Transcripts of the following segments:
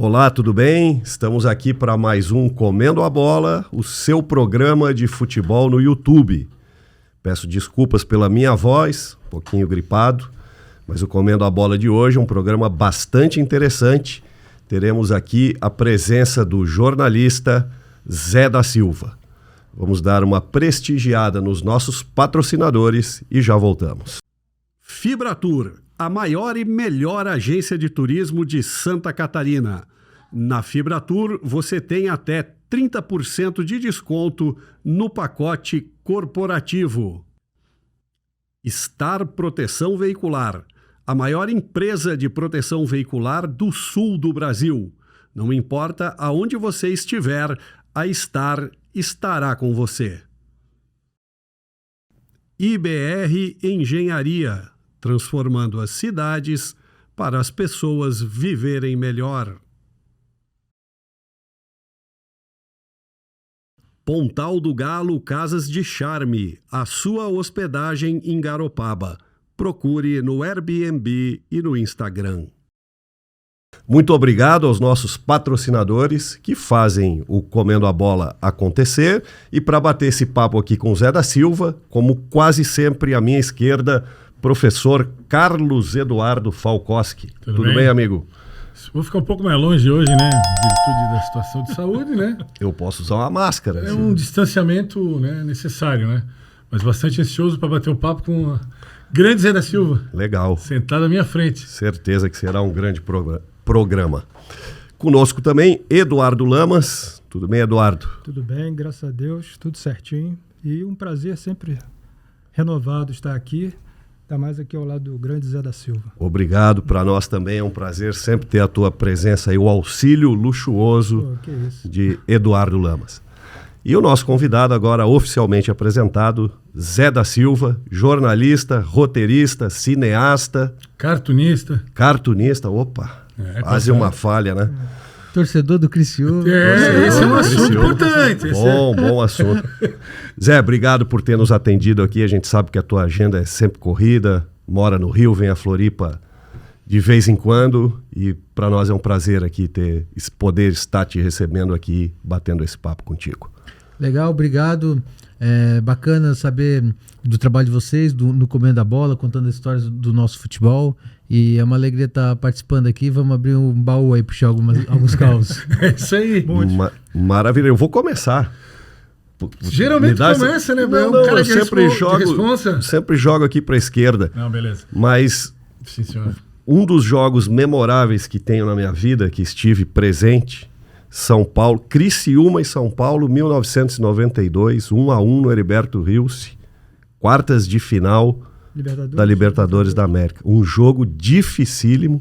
Olá, tudo bem? Estamos aqui para mais um Comendo a Bola, o seu programa de futebol no YouTube. Peço desculpas pela minha voz, um pouquinho gripado, mas o Comendo a Bola de hoje é um programa bastante interessante. Teremos aqui a presença do jornalista Zé da Silva. Vamos dar uma prestigiada nos nossos patrocinadores e já voltamos. Fibratur, a maior e melhor agência de turismo de Santa Catarina. Na Fibratur, você tem até 30% de desconto no pacote corporativo. Star Proteção Veicular, a maior empresa de proteção veicular do sul do Brasil. Não importa aonde você estiver, a Star estará com você. IBR Engenharia, transformando as cidades para as pessoas viverem melhor. Pontal do Galo Casas de Charme, a sua hospedagem em Garopaba. Procure no Airbnb e no Instagram. Muito obrigado aos nossos patrocinadores que fazem o Comendo a Bola acontecer. E para bater esse papo aqui com o Zé da Silva, como quase sempre à minha esquerda, professor Carlos Eduardo Falkowski. Tudo bem, amigo? Vou ficar um pouco mais longe hoje, né? Em virtude da situação de saúde, né? Eu posso usar uma máscara. É um distanciamento, né, necessário, né? Mas bastante ansioso para bater um papo com o grande Zé da Silva. Legal. Sentado à minha frente. Certeza que será um grande programa. Conosco também, Eduardo Lamas. Tudo bem, Eduardo? Tudo bem, graças a Deus, tudo certinho. E um prazer sempre renovado estar aqui. Ainda mais aqui ao lado do grande Zé da Silva. Obrigado, para nós também é um prazer sempre ter a tua presença e o auxílio luxuoso de Eduardo Lamas. E o nosso convidado agora oficialmente apresentado, Zé da Silva, jornalista, roteirista, cineasta. Cartunista, opa, quase uma falha, né? Torcedor do Criciúma. Esse é um assunto importante. Bom assunto. Zé, obrigado por ter nos atendido aqui. A gente sabe que a tua agenda é sempre corrida, mora no Rio, vem a Floripa de vez em quando. E para nós é um prazer aqui poder estar te recebendo aqui, batendo esse papo contigo. Legal, obrigado. É bacana saber do trabalho de vocês, no Comendo a Bola, contando as histórias do nosso futebol. E é uma alegria estar participando aqui. Vamos abrir um baú aí, puxar alguns causos. É isso aí. Maravilha. Eu vou começar. Geralmente começa, né? Não, eu sempre jogo aqui para a esquerda. Não, beleza. Mas sim, senhor. Um dos jogos memoráveis que tenho na minha vida, que estive presente, São Paulo, Criciúma e São Paulo, 1992, 1-1 no Heriberto Rilse, quartas de final da Libertadores da América. Um jogo dificílimo.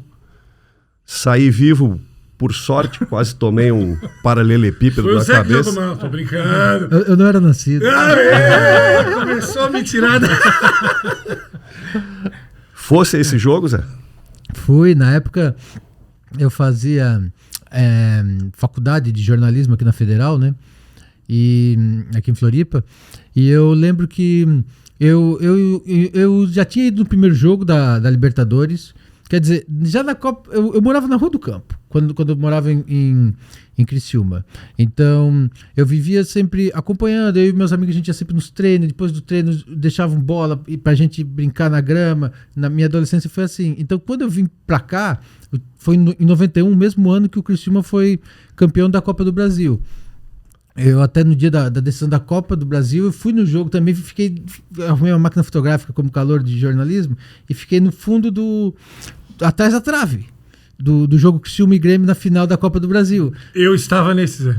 Saí vivo, por sorte, quase tomei um paralelepípedo na cabeça. Não, tô brincando. Eu não era nascido. Começou a me tirar da... Fosse esse jogo, Zé? Fui, na época eu fazia faculdade de jornalismo aqui na Federal, né? E aqui em Floripa. E eu lembro que eu já tinha ido no primeiro jogo da Libertadores. Quer dizer, já na Copa... Eu morava na Rua do Campo, quando eu morava em Criciúma. Então, eu vivia sempre acompanhando. Eu e meus amigos, a gente ia sempre nos treinos. Depois do treino, deixavam bola pra gente brincar na grama. Na minha adolescência foi assim. Então, quando eu vim pra cá, foi em 91, mesmo ano que o Criciúma foi campeão da Copa do Brasil. Eu até no dia da decisão da Copa do Brasil, eu fui no jogo também, arrumei uma máquina fotográfica como calor de jornalismo e fiquei no fundo atrás da trave do jogo Criciúma e Grêmio na final da Copa do Brasil. Eu estava nesse, Zé.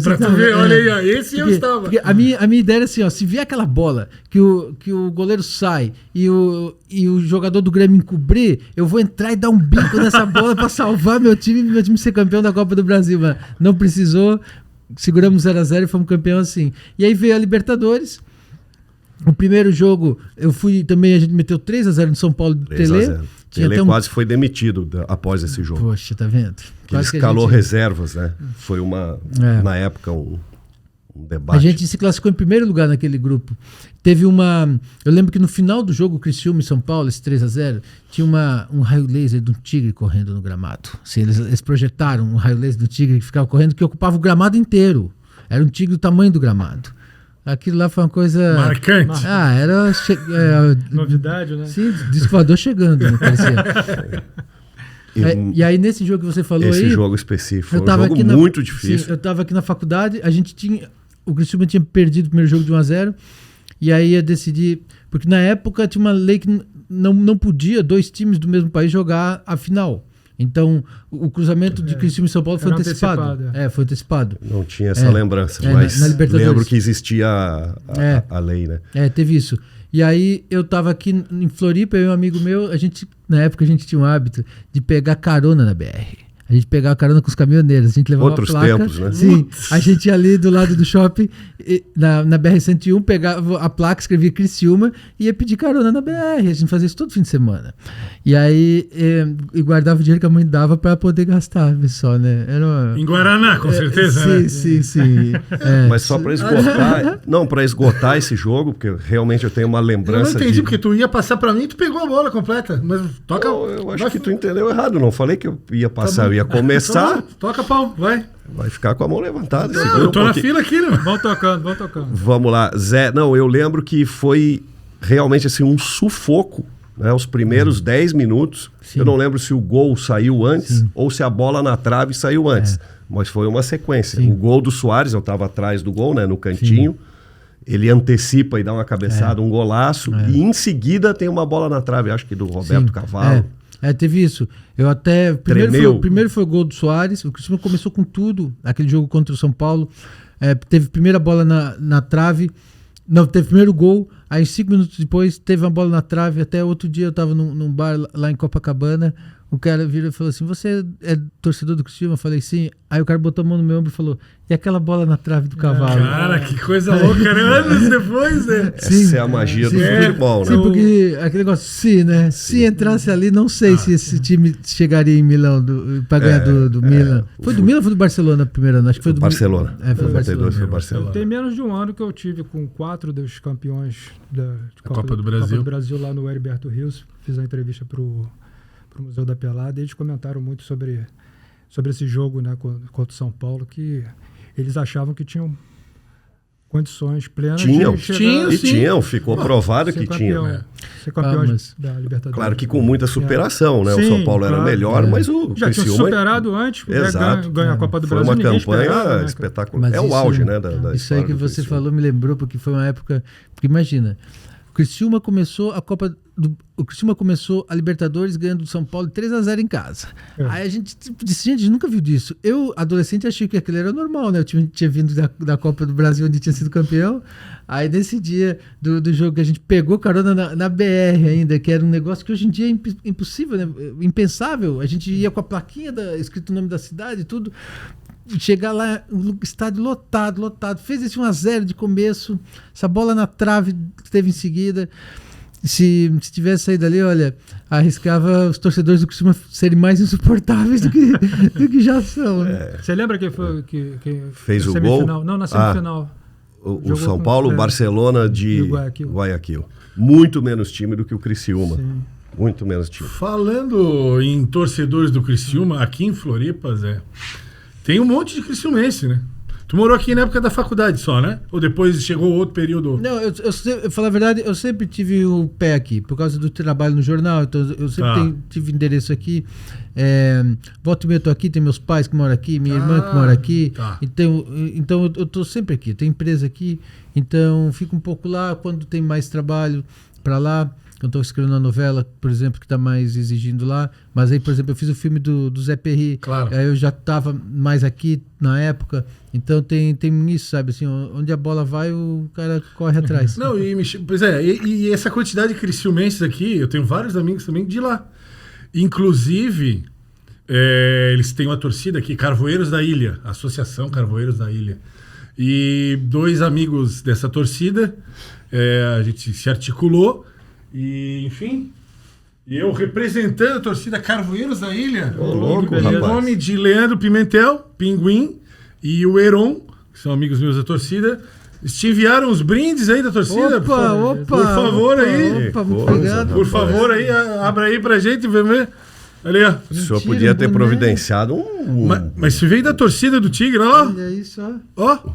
Pra tu ver, olha aí, ó, eu estava. Porque a minha ideia era assim, ó, se vier aquela bola que o goleiro sai e o jogador do Grêmio encobrir, eu vou entrar e dar um bico nessa bola pra salvar meu time ser campeão da Copa do Brasil, mas não precisou. Seguramos 0-0 e fomos campeão assim. E aí veio a Libertadores. O primeiro jogo, eu fui também, a gente meteu 3-0 no São Paulo do Tele. Tele quase foi demitido após esse jogo. Poxa, tá vendo? Ele escalou reservas, né? Foi na época, um debate. A gente se classificou em primeiro lugar naquele grupo. Teve uma... Eu lembro que no final do jogo, Criciúma e São Paulo, esse 3-0, tinha um raio laser de um tigre correndo no gramado. Assim, eles projetaram um raio laser do tigre que ficava correndo, que ocupava o gramado inteiro. Era um tigre do tamanho do gramado. Aquilo lá foi uma coisa... Marcante. Era... Novidade, né? Sim, disco voador chegando, né, parecia. E aí, nesse jogo que você falou esse aí... jogo específico foi eu um tava jogo aqui muito difícil. Sim, eu estava aqui na faculdade, o Criciúma tinha perdido o primeiro jogo de 1-0, e aí ia decidir... Porque na época tinha uma lei que não podia 2 times do mesmo país jogar a final. Então, o cruzamento de Criciúma e São Paulo foi antecipado. Foi antecipado. Não tinha essa lembrança, mas na Libertadores. lembro que existia a lei, né? Teve isso. E aí eu tava aqui em Floripa, eu e um amigo meu, na época a gente tinha um hábito de pegar carona na BR. A gente pegava carona com os caminhoneiros, a gente levava Outros a placa. tempos, né? Sim, a gente ia ali do lado do shopping, na BR-101, pegava a placa, escrevia Criciúma e ia pedir carona na BR. A gente fazia isso todo fim de semana. E aí, e guardava o dinheiro que a mãe dava para poder gastar, pessoal, né? Em Guaraná, com certeza, né? Sim. Mas só para esgotar... Não, para esgotar esse jogo, porque realmente eu tenho uma lembrança Eu não entendi, porque tu ia passar para mim e tu pegou a bola completa. Mas toca... Eu acho que tu entendeu errado, não falei que eu ia passar, eu ia começar... Toca pau, vai. Vai ficar com a mão levantada. Não, eu tô na fila aqui, né? Vão tocando. Vamos lá, Zé. Não, eu lembro que foi realmente assim um sufoco, né? Os primeiros 10 minutos. Sim. Eu não lembro se o gol saiu antes ou se a bola na trave saiu antes. Mas foi uma sequência. Sim. O gol do Soares, eu estava atrás do gol, né? No cantinho. Sim. Ele antecipa e dá uma cabeçada, um golaço. E em seguida tem uma bola na trave, acho que do Roberto Cavalo. Teve isso. Eu até... Primeiro foi o gol do Soares. O Criciúma começou com tudo. Aquele jogo contra o São Paulo. Teve primeira bola na trave. Não, teve primeiro gol. Aí 5 minutos depois teve uma bola na trave. Até outro dia eu tava num bar lá em Copacabana. O cara virou e falou assim: você é torcedor do Criciúma? Eu falei, sim. Aí o cara botou a mão no meu ombro e falou: e aquela bola na trave do Cavalo? Cara, que coisa louca, né? Anos depois, né? Essa é a magia do futebol, né? Sim, porque aquele negócio, né? Se entrasse ali, não sei se esse time chegaria em Milão pra ganhar do Milan. Foi do Milan ou foi do Barcelona primeiro ano? Acho que foi do Barcelona. Foi do Barcelona. Foi Barcelona. Tem menos de um ano que eu tive com 4 dos campeões da Copa do Brasil. Copa do Brasil lá no Heriberto Rios. Fiz a entrevista pro Museu da Pelada, e eles comentaram muito sobre esse jogo, né, contra o São Paulo, que eles achavam que tinham condições plenas de chegar... Tinham, ficou provado que tinham. Ser campeões da Libertadores. Claro que com muita superação, né? Sim, o São Paulo era melhor, mas o já tinha superado antes, ganhar a Copa do Brasil. Foi uma campanha espetacular. Mas o auge, né? Da isso aí que você falou me lembrou, porque foi uma época... Porque imagina, o Criciúma começou a Libertadores ganhando do São Paulo 3-0 em casa. Aí a gente disse, gente, nunca viu disso. Eu, adolescente, achei que aquilo era normal, né? O time tinha vindo da Copa do Brasil, onde tinha sido campeão. Aí nesse dia do jogo que a gente pegou carona na BR ainda, que era um negócio que hoje em dia é impossível, né? Impensável. A gente ia com a plaquinha escrito o nome da cidade e tudo. Chegar lá, o estádio lotado. Fez esse 1-0 de começo, essa bola na trave que teve em seguida. Se tivesse saído ali, olha, arriscava os torcedores do Criciúma serem mais insuportáveis do que já são. Né? Você lembra quem foi que fez o gol? Não, na semifinal. O São Paulo, Barcelona de Guayaquil. Muito menos time do que o Criciúma. Sim. Muito menos time. Falando em torcedores do Criciúma, aqui em Floripa, Zé, tem um monte de criciumense, né? Tu morou aqui na época da faculdade só, né? Ou depois chegou outro período? Não, eu falar a verdade, eu sempre tive o pé aqui, por causa do trabalho no jornal, então eu sempre tive endereço aqui. Volta e meia eu tô aqui, tem meus pais que moram aqui, minha irmã que mora aqui. Então eu tô sempre aqui, tem empresa aqui, então fico um pouco lá, quando tem mais trabalho para lá. Eu estou escrevendo uma novela, por exemplo, que está mais exigindo lá. Mas aí, por exemplo, eu fiz o filme do Zé Perry. Claro. Aí eu já estava mais aqui na época. Então tem isso, sabe? Assim, onde a bola vai, o cara corre atrás. Não, e essa quantidade de criciumenses aqui, eu tenho vários amigos também de lá. Inclusive, eles têm uma torcida aqui, Carvoeiros da Ilha, Associação Carvoeiros da Ilha. E 2 amigos dessa torcida, a gente se articulou. E, enfim, eu representando a torcida Carvoeiros da Ilha, louco, o nome de Leandro Pimentel, Pinguim, e o Heron, que são amigos meus da torcida, eles te enviaram os brindes aí da torcida. Opa, por favor aí. Opa, muito coisa, obrigado. Por favor aí, abra aí pra gente ver. Ali, ó. O senhor Mentira, podia ter boné. providenciado Mas se veio da torcida do Tigre, ó. Olha isso, ó. Ó.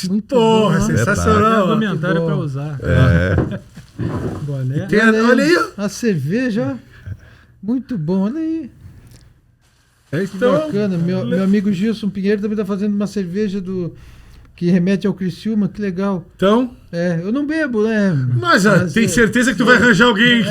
Muito Porra, bom, ó. sensacional. ó. Comentário bom. pra usar. Boné. Olha aí, ó. A cerveja, ó. Muito bom, olha aí. Que Então, bacana. Meu amigo Gilson Pinheiro também tá fazendo uma cerveja que remete ao Criciúma, que legal. então. Eu não bebo, né? Mas tem certeza que tu vai arranjar alguém que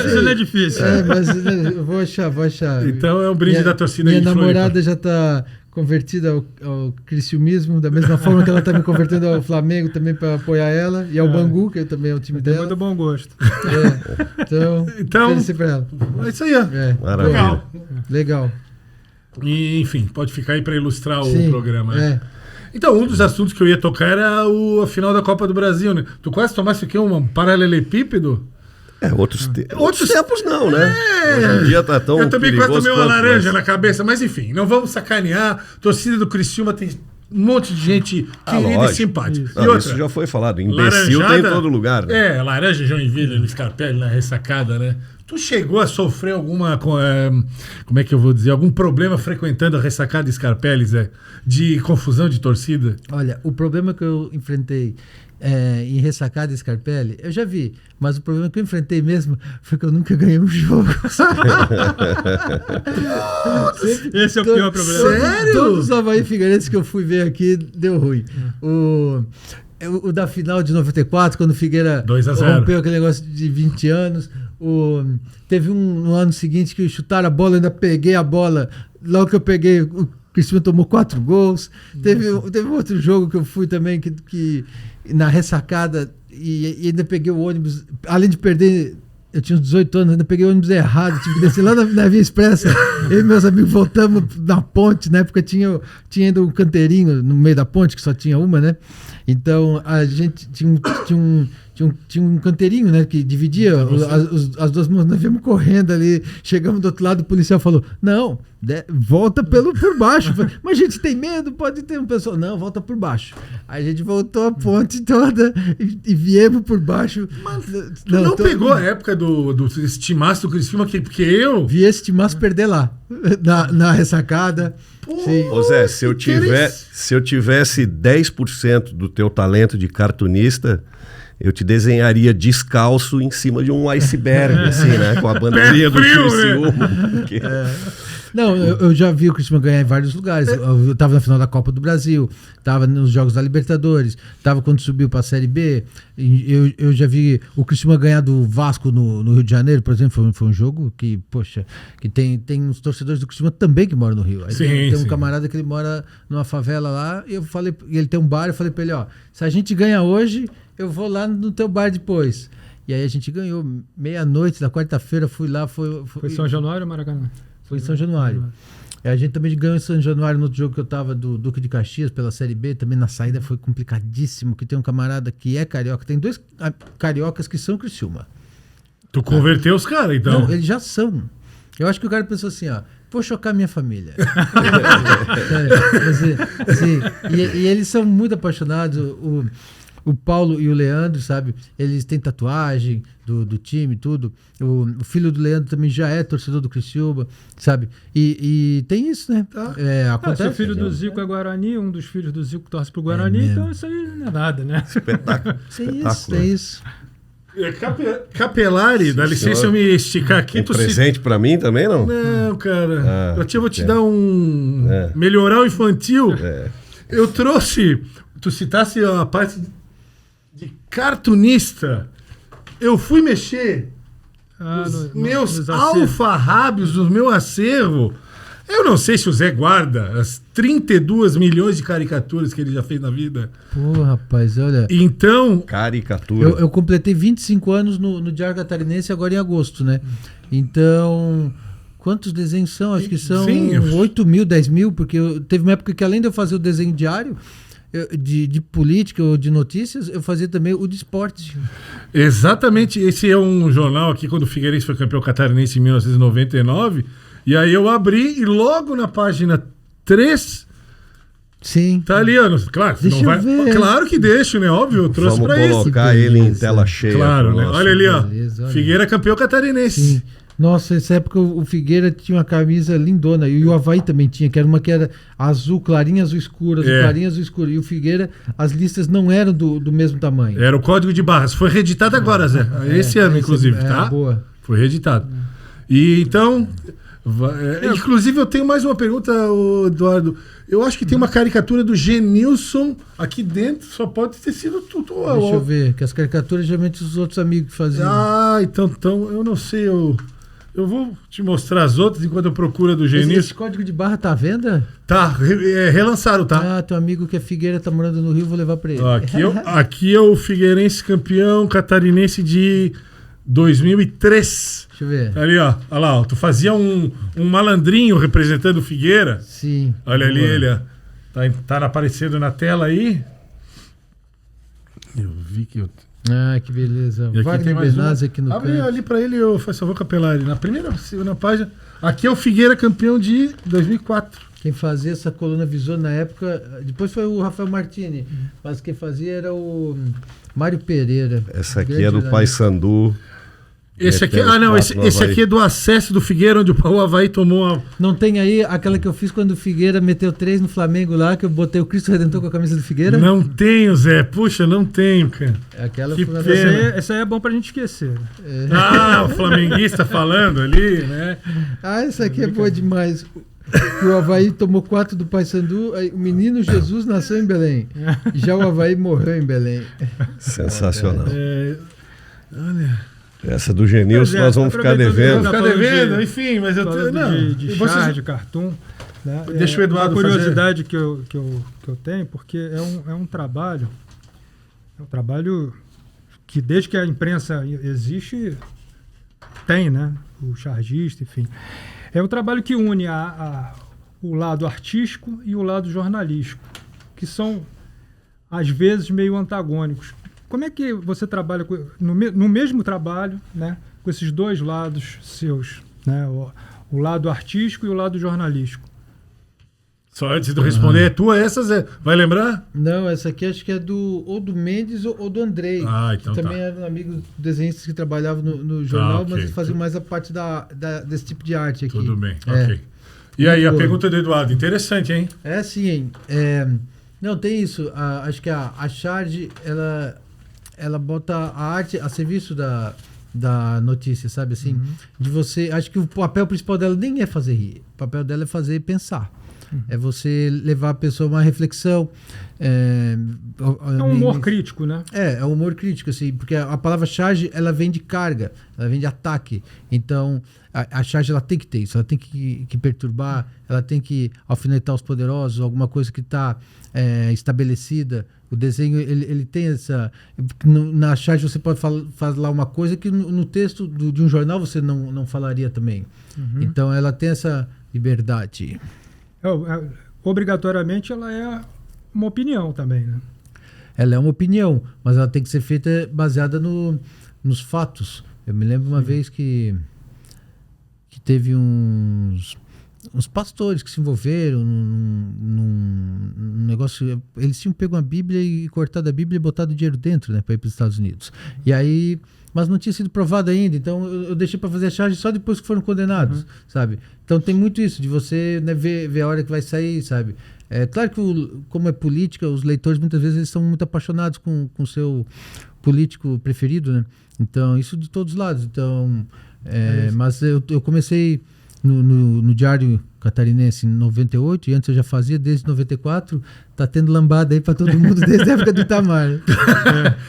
Isso não é difícil. Mas eu vou achar. Então é um brinde da torcida Minha de Floripa. namorada já tá convertida ao criciumismo, da mesma forma que ela tá me convertendo ao Flamengo também para apoiar ela, e ao Bangu, que também é o time Tem dela. muito bom gosto. Então, ofereci pra ela. É isso aí, ó. Maravilha. Legal. Legal. E, enfim, pode ficar aí pra ilustrar Sim, o programa, né? Então, um dos assuntos que eu ia tocar era a final da Copa do Brasil, né? Tu quase tomasse o quê? Um paralelepípedo? Outros tempos não, né? Hoje em dia tá tão Eu também quase perigoso tomei uma quanto, laranja mas- na cabeça, mas enfim, não vamos sacanear. Torcida do Criciúma tem um monte de gente querida e lógico. simpática. Não, E outra, isso já foi falado. Imbecil tem em todo lugar. Né? Laranja, Joinville, no Scarpelli, na ressacada, né? Tu chegou a sofrer alguma, como é que eu vou dizer, algum problema frequentando a ressacada Scarpelli, Zé? De confusão de torcida? Olha, o problema que eu enfrentei em ressacada e Scarpelli, eu já vi, mas o problema que eu enfrentei mesmo foi que eu nunca ganhei um jogo. Esse é o pior problema. Sério? Todos os Avaí Figueirense que eu fui ver aqui, deu ruim. O da final de 94, quando o Figueira 2-0. rompeu aquele negócio de 20 anos. Teve no ano seguinte que chutaram a bola, eu ainda peguei a bola. Logo que eu peguei, o Criciúma tomou 4 gols. Teve um outro jogo que eu fui também, que na ressacada, e ainda peguei o ônibus. Além de perder, eu tinha uns 18 anos, ainda peguei o ônibus errado, tive que descer lá na Via Expressa. Eu e meus amigos voltamos na ponte, na época tinha ainda um canteirinho no meio da ponte, que só tinha uma, né? Então a gente tinha um canteirinho, né? Que dividia as duas mãos. Nós viemos correndo ali, chegamos do outro lado, o policial falou: não, volta por baixo. Falei, mas a gente tem medo, pode ter um pessoal. Não, volta por baixo. Aí a gente voltou a ponte toda e viemos por baixo. Não pegou a época desse timaço do Criciúma, porque eu... Vi esse timaço perder lá, na ressacada. Sim. Ô Zé, se eu tivesse 10% do teu talento de cartunista, eu te desenharia descalço em cima de um iceberg, assim, né? Com a bandeirinha do frio, Criciúma. Porque- Não, eu já vi o Criciúma ganhar em vários lugares. Eu estava na final da Copa do Brasil, estava nos Jogos da Libertadores, estava quando subiu para a Série B. Eu já vi o Criciúma ganhar do Vasco no Rio de Janeiro, por exemplo. Foi um jogo que, poxa, que tem uns torcedores do Criciúma também que moram no Rio. Aí tem um camarada que ele mora numa favela lá, e eu falei, ele tem um bar, eu falei para ele, ó, se a gente ganha hoje, eu vou lá no teu bar depois. E aí a gente ganhou, meia-noite da quarta-feira, fui lá, Foi São Januário ou Maracanã? Foi em São Januário. A gente também ganhou em São Januário no outro jogo que eu tava do Duque de Caxias pela Série B. Também na saída foi complicadíssimo, que tem um camarada que é carioca. Tem 2 cariocas que são Criciúma. Tu converteu os caras, então? Não, eles já são. Eu acho que o cara pensou assim, ó, vou chocar minha família. E eles são muito apaixonados. O Paulo e o Leandro, sabe? Eles têm tatuagem do time, tudo. O filho do Leandro também já é torcedor do Criciúma, sabe? E tem isso, né? Acontece. Se o filho do Zico é Guarani, um dos filhos do Zico torce pro Guarani, então isso aí não é nada, né? Espetáculo. Tem isso. Capelari, dá licença eu me esticar aqui. Um presente pra mim também, não? Não, cara. Eu vou te dar um melhoral infantil. Eu trouxe... Tu citasse a parte de cartunista. Eu fui mexer nos meus alfarrábios, no meu acervo. Eu não sei se o Zé guarda as 32 milhões de caricaturas que ele já fez na vida. Pô, rapaz, olha... Então... Caricatura. Eu completei 25 anos no Diário Catarinense agora em agosto, né? Então... Quantos desenhos são? Acho que são 8 mil, 10 mil, porque teve uma época que além de eu fazer o desenho diário, de política ou de notícias, eu fazia também o de esporte. Exatamente. Esse é um jornal aqui, quando o Figueirense foi campeão catarinense em 1999, e aí eu abri e logo na página 3 Sim. Tá ali, ó. Claro, Deixa não vai. eu ver. Claro que deixo, né? Óbvio, eu trouxe Vamos pra isso. colocar Que ele em beleza. tela cheia. Claro, pro né? nosso- Olha ali, ó. Beleza, olha. Figueira campeão catarinense. Sim. Nossa, nessa época o Figueira tinha uma camisa lindona. E o Avaí também tinha, que era uma que era azul, clarinha, azul escura, azul, É. clarinha, azul escura. E o Figueira, as listas não eram do mesmo tamanho. Era o código de barras. Foi reeditado agora, Zé. Esse ano, inclusive, tá? Boa. Foi reeditado. E então. Inclusive, eu tenho mais uma pergunta, ô, Eduardo. Eu acho que tem uma caricatura do Genilson aqui dentro. Só pode ter sido tudo. Deixa eu ver, que as caricaturas geralmente os outros amigos que faziam. Ah, então eu não sei. Eu vou te mostrar as outras enquanto eu procuro a do Esse Genilson. código de barra tá à venda? Tá, relançaram, tá? Ah, teu amigo que é Figueira tá morando no Rio, vou levar pra ele. Ó, aqui é o Figueirense campeão catarinense de 2003. Deixa eu ver. Ali, ó. Olha lá, ó. Tu fazia um malandrinho representando o Figueira. Sim. Olha ali boa. ele, ó. Tá aparecendo na tela aí. Eu vi que eu... Ah, que beleza. E aqui tem Wagner mais Benazzi uma. aqui no Abre canto. ali pra ele, eu faço favor, Capelari. Na primeira, segunda página. Aqui é o Figueira campeão de 2004. Quem fazia essa coluna visor na época, depois foi o Rafael Martini, mas quem fazia era o Mário Pereira. Essa aqui grande é do jornalista. Paysandu. Esse aqui, Metendo não, quatro no esse Avaí. aqui é do acesso do Figueira, onde o Avaí tomou uma... Não tem aí aquela que eu fiz quando o Figueira meteu 3 no Flamengo lá, que eu botei o Cristo Redentor com a camisa do Figueira? Não tenho, Zé. Puxa, não tenho, cara. Aquela Que foi uma pena. Essa aí é bom pra gente esquecer. Ah, o flamenguista falando ali, né? Ah, essa aqui é boa demais. O Avaí tomou 4 do Paysandu, aí o menino Jesus nasceu em Belém. Já o Avaí morreu em Belém. Sensacional. Olha... Essa do Genilson Pois é, nós vamos ficar aproveitando devendo. que Ficar falando devendo, de- enfim, mas eu... Falando Não, de vocês- charge, de cartoon. Né? Deixa o Eduardo uma fazer. curiosidade que eu tenho, porque é um trabalho que desde que a imprensa existe, tem, né? O chargista, enfim. É um trabalho que une o lado artístico e o lado jornalístico, que são, às vezes, meio antagônicos. Como é que você trabalha no mesmo trabalho, né, com esses dois lados seus, né, o lado artístico e o lado jornalístico? Só antes de eu responder, é tua essa, Zé? Vai lembrar? Não, essa aqui acho que é ou do Mendes ou do Andrei. Ah, então que também tá. eram amigos desenhistas que trabalhavam no jornal, ok. mas eles faziam mais a parte desse tipo de arte aqui. Tudo bem, É. ok. E aí, a Muito pergunta do Eduardo, interessante, hein? É sim. Não, tem isso. Acho que a Charge, ela bota a arte a serviço da notícia, sabe assim? De você. Acho que o papel principal dela nem é fazer rir. O papel dela é fazer pensar. É você levar a pessoa a uma reflexão. É um humor crítico, né? É um humor crítico, assim, porque a palavra charge, ela vem de carga, ela vem de ataque. Então, a charge, ela tem que ter isso, ela tem que perturbar, ela tem que alfinetar os poderosos, alguma coisa que está estabelecida. O desenho, ele tem essa... Na charge você pode falar uma coisa que no texto de um jornal você não falaria também. Então, ela tem essa liberdade. Obrigatoriamente, ela é uma opinião também, né? Ela é uma opinião, mas ela tem que ser feita baseada nos fatos. Eu me lembro uma vez que teve uns pastores que se envolveram num negócio. Eles tinham pego uma Bíblia e cortado a Bíblia e botado dinheiro dentro, né, para ir para os Estados Unidos. E aí, mas não tinha sido provado ainda, então eu deixei para fazer a charge só depois que foram condenados, sabe? Então tem muito isso, de você, né, ver a hora que vai sair, sabe? É claro que, como é política, os leitores muitas vezes eles são muito apaixonados com o seu político preferido, né? Então, isso de todos os lados. Então, mas eu comecei no Diário Catarinense em 98, e antes eu já fazia desde 94. Tá tendo lambada aí para todo mundo desde a época do Itamar.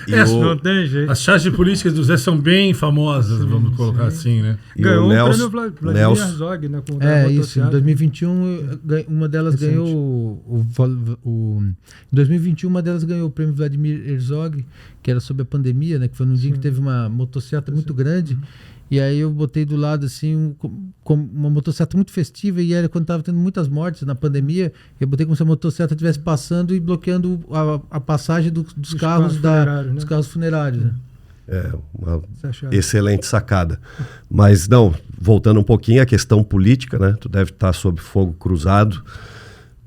Não tem jeito. As charges políticas do Zé são bem famosas, vamos colocar assim, né? E Ganhou o o Nelson, prêmio Vladimir Nelson, Herzog, né? Com o Isso. Em motocicleta. 2021, uma delas Recente. ganhou em 2021, uma delas ganhou o prêmio Vladimir Herzog, que era sobre a pandemia, né? Que foi num dia que teve uma motocicleta muito grande. E aí eu botei do lado, assim, uma motocicleta muito festiva, e era quando estava tendo muitas mortes na pandemia. Eu botei como se a motocicleta estivesse passando e bloqueando a passagem dos carros funerários, né? dos carros funerários. Né? É uma Você acha? excelente sacada. Mas não, voltando um pouquinho à questão política, né? Tu deve estar sob fogo cruzado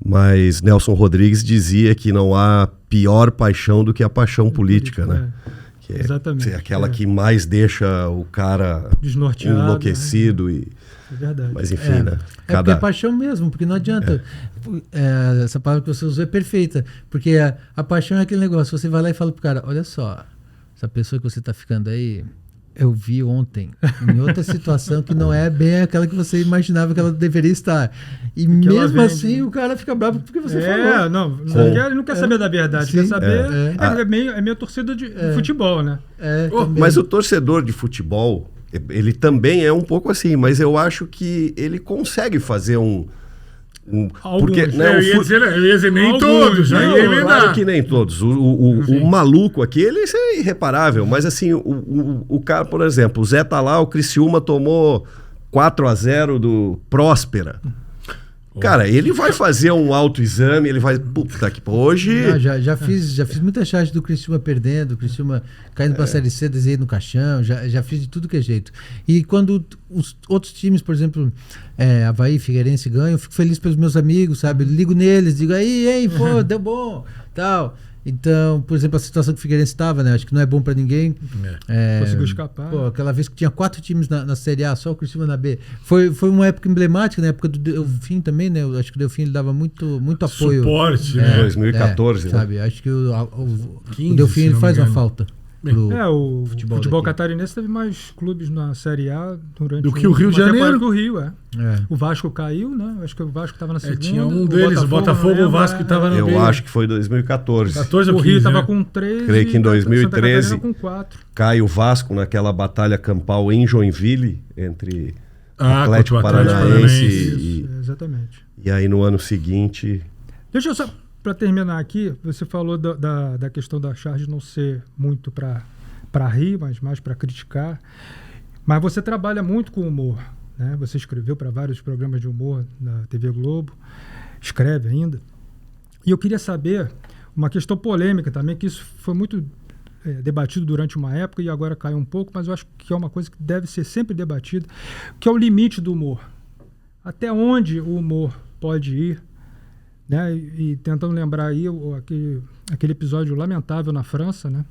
Mas Nelson Rodrigues dizia que não há pior paixão do que a paixão política, né? Que exatamente. É aquela que mais deixa o cara desnorteado, enlouquecido. Né? É verdade. Mas enfim, né? Porque é paixão mesmo, porque não adianta. Essa palavra que você usou é perfeita. Porque a paixão é aquele negócio, você vai lá e fala pro cara, olha só, essa pessoa que você tá ficando aí, eu vi ontem, em outra situação que não é bem aquela que você imaginava que ela deveria estar. E porque mesmo assim o cara fica bravo porque você falou. Ele não quer saber da verdade, sim, quer saber. É meio torcida de futebol, né? Mas o torcedor de futebol, ele também é um pouco assim, mas eu acho que ele consegue fazer porque, né, eu ia dizer nem todos, claro que nem todos. O maluco aqui, ele é irreparável, mas assim, o cara, por exemplo, o Zé tá lá, o Criciúma tomou 4-0 do Próspera. Cara, ele vai fazer um autoexame, ele vai... Puta que hoje... Já fiz muita charge do Criciúma perdendo, o Criciúma caindo pra Série C, desenhei no caixão, já fiz de tudo que é jeito. E quando os outros times, por exemplo, Avaí, Figueirense ganham, eu fico feliz pelos meus amigos, sabe? Eu ligo neles, digo, aí, hein, pô, deu bom, tal... Então, por exemplo, a situação que o Figueirense estava, né? Acho que não é bom para ninguém. Conseguiu escapar. Pô, aquela vez que tinha 4 times na Série A, só o Criciúma na B. Foi uma época emblemática, na época do Delfim também, né? Eu acho que o Delfim ele dava muito apoio. Suporte, né? 2014, né? Sabe? Acho que o Delfim ele faz uma falta. O futebol catarinense teve mais clubes na Série A durante do que o Rio de Janeiro. Que o Rio, O Vasco caiu, né? Acho que o Vasco estava na segunda. Tinha um deles, o Botafogo, o Vasco estava na B. Eu acho que foi 2014. 14 o ou 15, Rio estava com 13. Creio que em 2013 com 4. cai o Vasco naquela batalha campal em Joinville entre Atlético Paranaense e... Exatamente. E aí no ano seguinte... Deixa eu só... Para terminar aqui, você falou da questão da charge não ser muito para rir, mas mais para criticar. Mas você trabalha muito com humor, né? Você escreveu para vários programas de humor na TV Globo, escreve ainda. E eu queria saber uma questão polêmica também, que isso foi muito debatido durante uma época e agora caiu um pouco, mas eu acho que é uma coisa que deve ser sempre debatida, que é o limite do humor. Até onde o humor pode ir? Né? E tentando lembrar aí aquele episódio lamentável na França, né?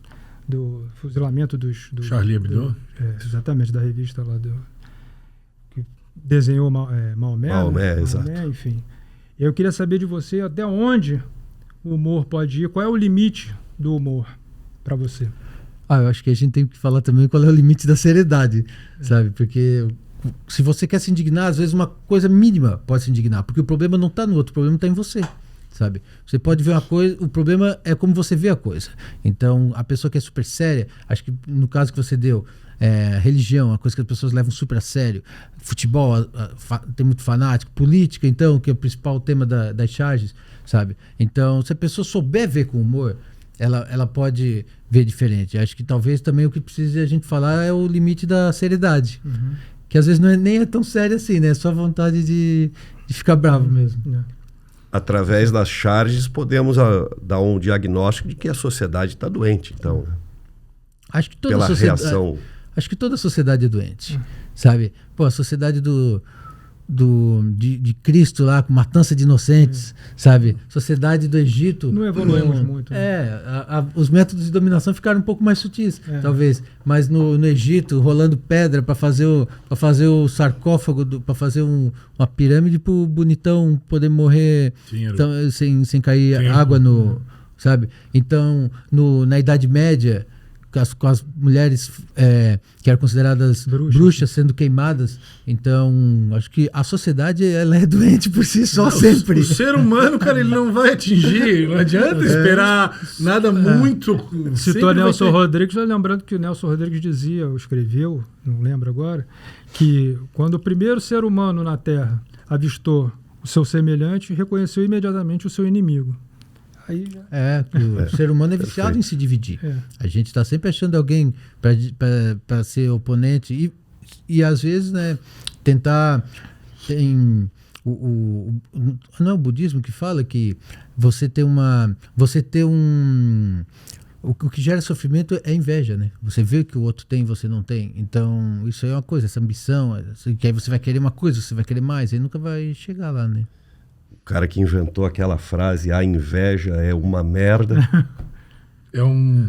Do fuzilamento do Charlie Hebdo. Exatamente, da revista lá que desenhou Maomé. Maomé, exato. Enfim. Eu queria saber de você até onde o humor pode ir, qual é o limite do humor para você? Eu acho que a gente tem que falar também qual é o limite da seriedade, sabe? Porque... se você quer se indignar, às vezes uma coisa mínima pode se indignar, porque o problema não está no outro, o problema está em você, sabe? Você pode ver uma coisa, o problema é como você vê a coisa. Então, a pessoa que é super séria, acho que no caso que você deu, religião, uma coisa que as pessoas levam super a sério, futebol, tem muito fanático, política, então, que é o principal tema das charges, sabe? Então, se a pessoa souber ver com humor, ela pode ver diferente. Acho que talvez também o que precisa a gente falar é o limite da seriedade. Uhum. Que às vezes nem é tão sério assim, né? É só vontade de ficar bravo mesmo. Através das charges, podemos dar um diagnóstico de que a sociedade está doente, então. Acho que toda pela reação. Acho que toda a sociedade é doente, sabe? Pô, a sociedade de Cristo lá, com matança de inocentes, sabe? Sociedade do Egito... Não evoluímos muito. Né? Os métodos de dominação ficaram um pouco mais sutis, talvez. Mas no Egito, rolando pedra para fazer o sarcófago, para fazer uma pirâmide para o bonitão poder morrer sem cair água no... Sabe? Então, na Idade Média... Com as mulheres que eram consideradas bruxas sendo queimadas. Então, acho que a sociedade ela é doente por si só, sempre. O ser humano, cara, ele não vai atingir. Não adianta esperar nada muito. Citou Nelson Rodrigues, lembrando que o Nelson Rodrigues dizia, ou escreveu, não lembro agora, que quando o primeiro ser humano na Terra avistou o seu semelhante, reconheceu imediatamente o seu inimigo. O ser humano é viciado em se dividir. A gente está sempre achando alguém para ser oponente e às vezes, né, tentar... não é o budismo que fala que o que gera sofrimento é inveja, né? Você vê que o outro tem e você não tem. Então, isso aí é uma coisa, essa ambição, que aí você vai querer uma coisa, você vai querer mais, aí nunca vai chegar lá, né? O cara que inventou aquela frase, a inveja é uma merda,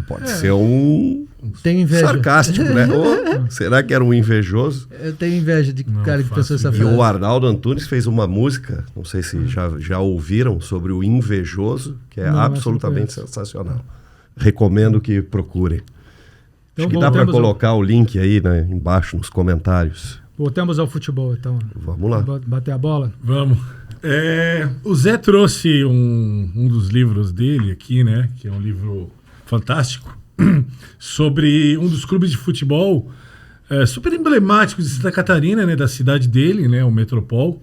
pode ser um Tenho inveja. sarcástico, né? Ou será que era um invejoso? Eu tenho inveja de cara que pensou essa E frase. o Arnaldo Antunes fez uma música, não sei se já ouviram, sobre o invejoso, que é Não, absolutamente essa eu sensacional. Recomendo que procurem. Então, Acho que dá para voltemos ao- colocar o link aí, né, embaixo nos comentários. Voltemos ao futebol, então. Vamos lá. Bater a bola. Vamos. O Zé trouxe um dos livros dele aqui, né? Que é um livro fantástico, sobre um dos clubes de futebol super emblemáticos de Santa Catarina, né? Da cidade dele, né? O Metropol.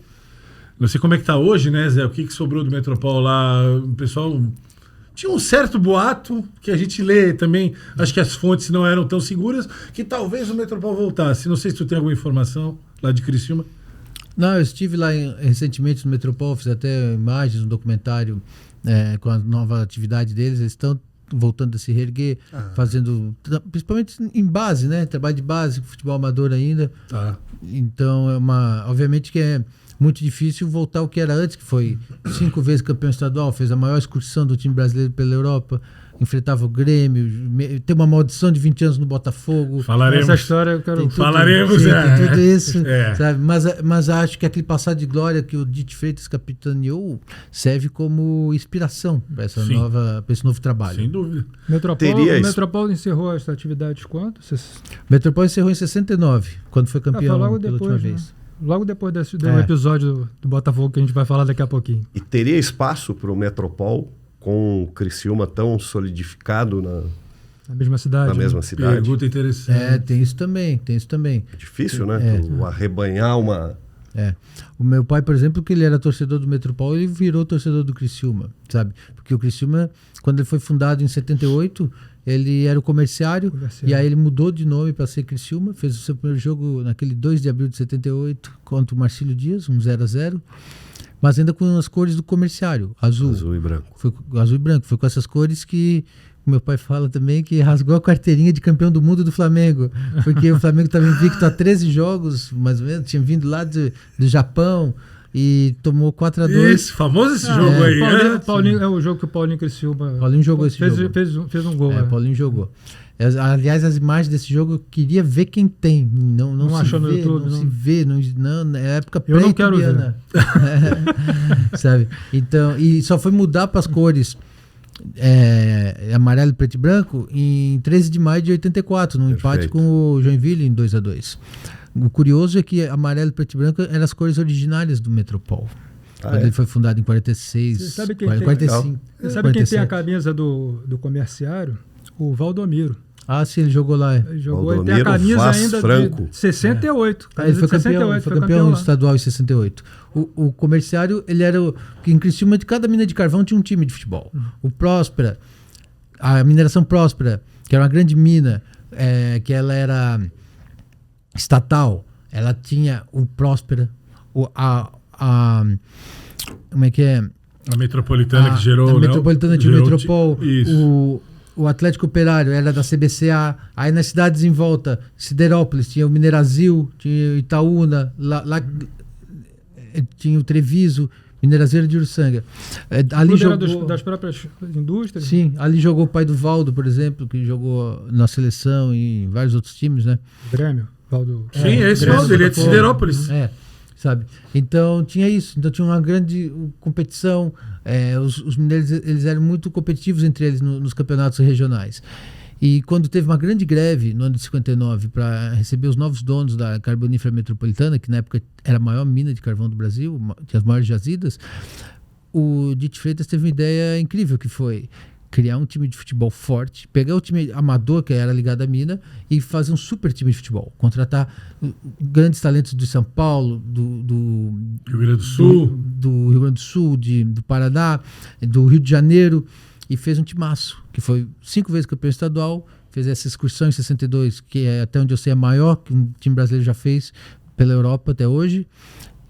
Não sei como é que tá hoje, né, Zé? O que sobrou do Metropol lá? O pessoal... Tinha um certo boato que a gente lê também, acho que as fontes não eram tão seguras, que talvez o Metropol voltasse. Não sei se tu tem alguma informação lá de Criciúma. Não, eu estive lá recentemente no Metropol, fiz até imagens, um documentário com a nova atividade deles. Eles estão voltando a se reerguer, fazendo, principalmente em base, né? Trabalho de base, futebol amador ainda. Tá. Então, obviamente que é muito difícil voltar ao que era antes, que foi 5 vezes campeão estadual, fez a maior excursão do time brasileiro pela Europa, enfrentava o Grêmio, tem uma maldição de 20 anos no Botafogo. Falaremos. Essa história eu quero... Tem tudo, Falaremos, sim, tem tudo isso, É. sabe? Mas acho que aquele passado de glória que o Dite Freitas capitaneou serve como inspiração para esse novo trabalho. Sem dúvida. O Metropol encerrou as atividades quando? O Metropol encerrou em 69, quando foi campeão Foi logo pela depois, última né? vez. Logo depois do episódio do Botafogo que a gente vai falar daqui a pouquinho. E teria espaço para o Metropol com o Criciúma tão solidificado Na mesma cidade. na né? mesma cidade? Pergunta interessante. Tem isso também. É difícil, né? Tu arrebanhar uma... O meu pai, por exemplo, que ele era torcedor do Metropol, ele virou torcedor do Criciúma, sabe? Porque o Criciúma, quando ele foi fundado em 78, ele era o comerciário. E aí ele mudou de nome para ser Criciúma, fez o seu primeiro jogo naquele 2 de abril de 78 contra o Marcílio Dias, 0-0, mas ainda com as cores do comerciário, azul e branco. Foi azul e branco. Foi com essas cores que o meu pai fala também que rasgou a carteirinha de campeão do mundo do Flamengo, porque o Flamengo estava invicto a 13 jogos, mais ou menos, tinha vindo lá do Japão e tomou 4-2. Isso, famoso esse jogo aí. Paulinho, é o jogo que o Paulinho Criciúma... Paulinho jogou esse jogo. Fez um gol. Paulinho jogou. Aliás, as imagens desse jogo eu queria ver quem tem. Não se achou no vê, YouTube, não se vê. Não, é época Eu não quero ver. Sabe? Então, e só foi mudar para as cores amarelo, preto e branco em 13 de maio de 84, num empate com o Joinville em 2-2. O curioso é que amarelo, preto e branco eram as cores originárias do Metropol. Quando ele foi fundado em 46, Você sabe quem 45. Você sabe quem tem a camisa do comerciário? O Valdomiro. Ah, sim, ele jogou lá. Ele jogou, ele tem a camisa Vaz ainda Franco. de 68. Ele foi campeão, 68, foi campeão lá. estadual em 68. O comerciário, ele era que em Criciúma, de cada mina de carvão tinha um time de futebol. O Próspera, a mineração Próspera, que era uma grande mina, que ela era estatal, ela tinha o Próspera, como é que é? A Metropolitana que gerou... A Metropolitana tinha o Metropol. Isso. O Atlético Operário era da CBCA. Aí nas cidades em volta, Siderópolis, tinha o Minerazil, tinha o Itaúna, lá tinha o Treviso, Minerazeiro de Uruçanga. Ali jogou... das próprias indústrias? Sim, ali jogou o pai do Valdo, por exemplo, que jogou na seleção e em vários outros times, né? Grêmio. Valdo. Sim, esse Valdo, ele é de Siderópolis. Sabe? Então tinha isso. Então tinha uma grande competição. Os mineiros, eles eram muito competitivos entre eles nos campeonatos regionais. E quando teve uma grande greve no ano de 59 para receber os novos donos da Carbonífera Metropolitana, que na época era a maior mina de carvão do Brasil, tinha as maiores jazidas, o Dite Freitas teve uma ideia incrível, que foi criar um time de futebol forte, pegar o time amador que era ligado à mina e fazer um super time de futebol, contratar grandes talentos de São Paulo, do Rio Grande do Sul, do Rio Grande do Sul, do Paraná, do Rio de Janeiro, e fez um timaço, que foi 5 vezes campeão estadual, fez essa excursão em 62, que é, até onde eu sei, é maior que um time brasileiro já fez pela Europa até hoje.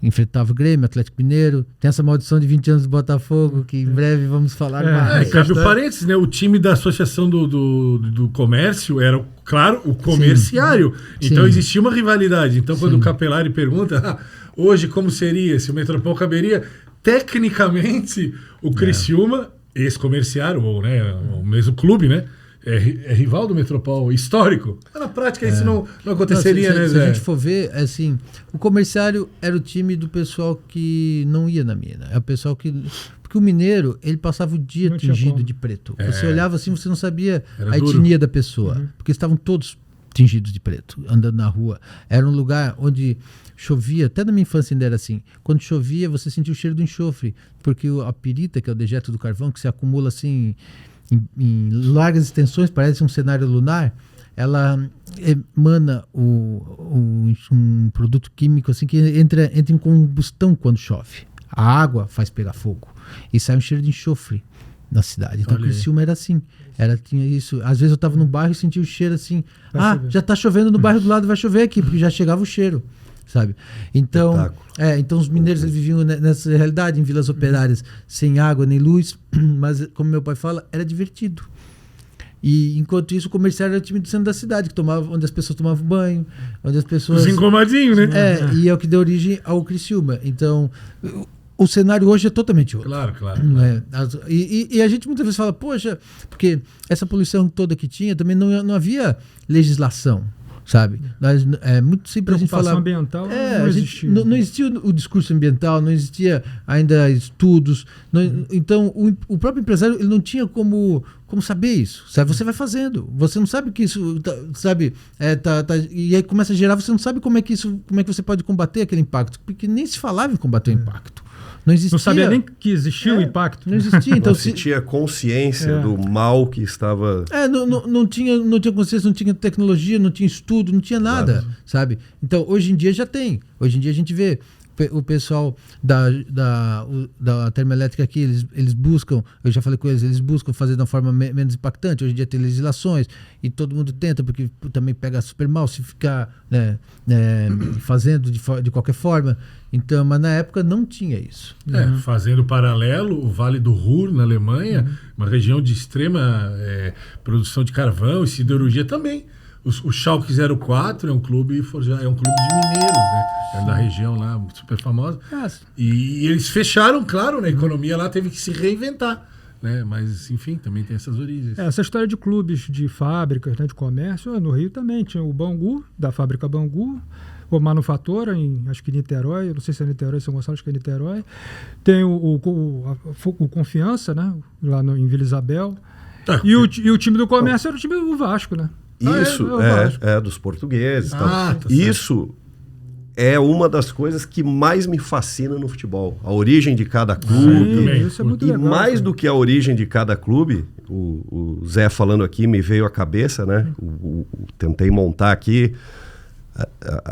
Enfrentava o Grêmio, Atlético Mineiro, tem essa maldição de 20 anos do Botafogo, que em breve vamos falar mais. Cabe o parênteses, né? O time da Associação do Comércio era, claro, o comerciário. Sim. Então Sim. existia uma rivalidade. Então quando o Capelari pergunta, hoje como seria, se o Metropol caberia, tecnicamente, o Criciúma, ex-comerciário, ou né, o mesmo clube, né? É rival do Metropol histórico. Mas na prática isso não aconteceria, né, Se Zé? a gente for ver, assim, o Comerciário era o time do pessoal que não ia na mina. É o pessoal que... Porque o mineiro, ele passava o dia Não tinha tingido como. de preto. Você olhava assim, você não sabia Era a duro. etnia da pessoa. Porque estavam todos tingidos de preto, andando na rua. Era um lugar onde chovia, até na minha infância ainda era assim. Quando chovia, você sentia o cheiro do enxofre. Porque a pirita, que é o dejeto do carvão, que se acumula assim... Em largas extensões, parece um cenário lunar, ela emana um produto químico assim que entra em combustão quando chove. A água faz pegar fogo e sai um cheiro de enxofre na cidade. Então, Criciúma era assim. Tinha isso. Às vezes eu estava no bairro e sentia o cheiro assim. Já está chovendo no bairro do lado, vai chover aqui, porque já chegava o cheiro. Sabe? Então, então os mineiros eles viviam nessa realidade, em vilas operárias, sem água nem luz, mas, como meu pai fala, era divertido. E enquanto isso, o Comerciário era o time do centro da cidade, onde as pessoas tomavam banho, onde as pessoas... Os engomadinhos, né? E é o que deu origem ao Criciúma. Então, o cenário hoje é totalmente outro. Claro. E a gente muitas vezes fala, poxa, porque essa poluição toda que tinha, também não havia legislação. Sabe? É muito simples a gente falar. Ambiental não existia. Não existia o discurso ambiental, não existia ainda estudos. Então, o próprio empresário ele não tinha como saber isso. Sabe? Você vai fazendo. Você não sabe que isso. Sabe? E aí começa a gerar, você não sabe como é que você pode combater aquele impacto. Porque nem se falava em combater o impacto. Não existia. Não sabia nem que existia o impacto. Não existia. Então, não se tinha consciência do mal que estava... Não tinha consciência, não tinha tecnologia, não tinha estudo, não tinha nada, sabe? Então, hoje em dia já tem. Hoje em dia a gente vê o pessoal da termoelétrica aqui, eles buscam, eu já falei com eles buscam fazer de uma forma menos impactante. Hoje em dia tem legislações e todo mundo tenta, porque também pega super mal se ficar fazendo de qualquer forma. Então, mas na época não tinha isso. Fazendo paralelo, o Vale do Ruhr, na Alemanha, uma região de extrema produção de carvão e siderurgia também. O Schalke 04 é um clube de mineiros, né? É da região lá, super famosa. E eles fecharam, claro, né? A economia lá teve que se reinventar. Né? Mas, enfim, também tem essas origens. Essa história de clubes, de fábricas, né, de comércio, no Rio também tinha o Bangu, da fábrica Bangu, o Manufatora, acho que em Niterói, não sei se é Niterói, São Gonçalo, acho que é Niterói. Tem o Confiança, né, lá em Vila Isabel. E o time do comércio era o time do Vasco, né? Isso, dos portugueses. Isso é uma das coisas que mais me fascina no futebol. A origem de cada clube. Isso é muito e legal, mais do que a origem de cada clube, o Zé falando aqui me veio à cabeça, né? Tentei montar aqui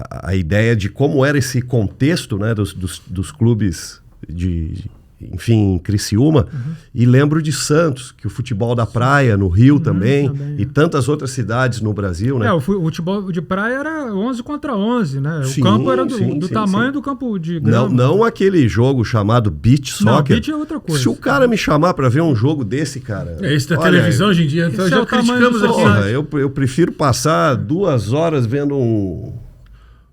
a ideia de como era esse contexto, né, dos clubes enfim, Criciúma, e lembro de Santos, que o futebol da praia no Rio também, e tantas outras cidades no Brasil, né? O futebol de praia era 11 contra 11, né? O campo era do tamanho do campo de grama. Não aquele jogo chamado beach soccer. Não, beach é outra coisa. Se o cara me chamar para ver um jogo desse, cara... Esse da televisão hoje em dia, então já criticamos aqui. Porra, eu prefiro passar 2 horas vendo um...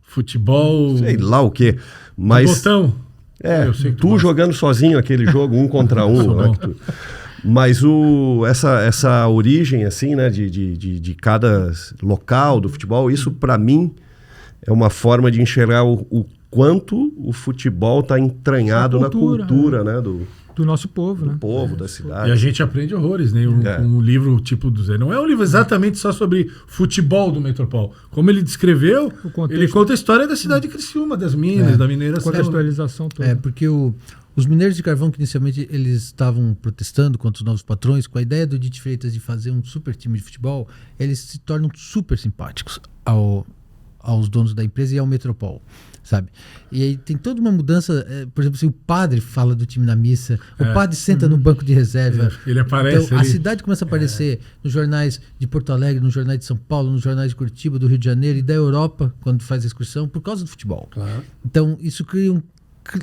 Futebol... Sei lá o quê, mas... Botão. Tu jogando sozinho aquele jogo, 1 contra 1. Né, mas essa origem, assim, né, de cada local do futebol, isso para mim é uma forma de enxergar o quanto o futebol está entranhado na cultura, né, do nosso povo, né? Povo, da cidade. E a gente aprende horrores, né? Um livro tipo do Zé. Não é um livro exatamente só sobre futebol do Metropol. Como ele descreveu, ele conta a história da cidade de Criciúma, das minas, da mineração. Contextualização toda. Porque os mineiros de carvão, que inicialmente eles estavam protestando contra os novos patrões, com a ideia do Dite Freitas de fazer um super time de futebol, eles se tornam super simpáticos aos donos da empresa e ao Metropol, sabe? E aí tem toda uma mudança, por exemplo, se o padre fala do time na missa, o padre senta no banco de reserva. Ele aparece. Então, a cidade começa a aparecer nos jornais de Porto Alegre, nos jornais de São Paulo, nos jornais de Curitiba, do Rio de Janeiro e da Europa, quando faz a excursão, por causa do futebol. Claro. Então, isso cria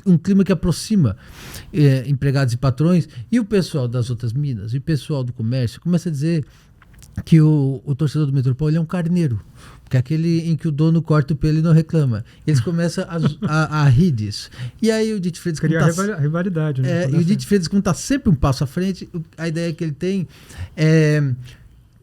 um clima que aproxima empregados e patrões, e o pessoal das outras minas, e o pessoal do comércio começa a dizer que o torcedor do Metropol ele é um carneiro, que é aquele em que o dono corta o pelo e não reclama. Eles começam a rir disso. E aí o Dite Freitas... Cria rivalidade, né? E o Dite Freitas, como está sempre um passo à frente, a ideia que ele tem é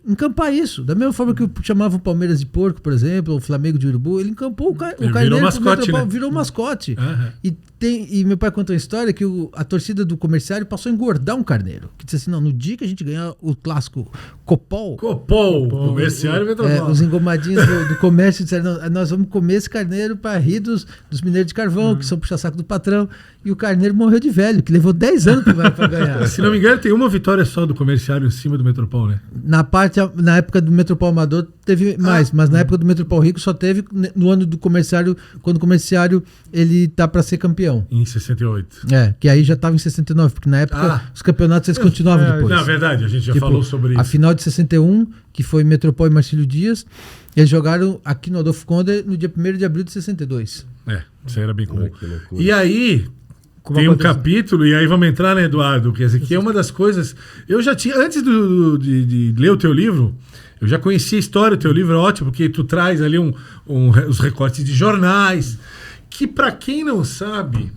encampar isso. Da mesma forma que chamava o Palmeiras de porco, por exemplo, o Flamengo de urubu, ele encampou o Carneiro virou mascote, né? Virou mascote. Uhum. E meu pai contou uma história que a torcida do Comerciário passou a engordar um Carneiro. Que disse assim, não, no dia que a gente ganhar o clássico Copol, Comerciário Metropol. os engomadinhos do comércio disseram, não, nós vamos comer esse carneiro para rir dos mineiros de carvão, que são puxa-saco do patrão. E o Carneiro morreu de velho, que levou 10 anos para ganhar. Se não me engano, tem uma vitória só do Comerciário em cima do Metropol, né? Na época do Metropol Amador teve mais, mas na época do Metropol Rico só teve no ano do Comerciário, quando o Comerciário ele tá para ser campeão. Em 68. Que aí já estava em 69, porque na época os campeonatos eles continuavam depois. Não, verdade, a gente já falou sobre isso. A final de 61, que foi Metropol e Marcílio Dias, eles jogaram aqui no Adolfo Conde no dia 1º de abril de 62. Isso aí era bem comum. E aí, tem um capítulo, e aí vamos entrar, né, Eduardo? Quer dizer, que é uma das coisas... Eu já tinha, antes de ler o teu livro, eu já conhecia a história do teu livro, é ótimo, porque tu traz ali os recortes de jornais, que para quem não sabe...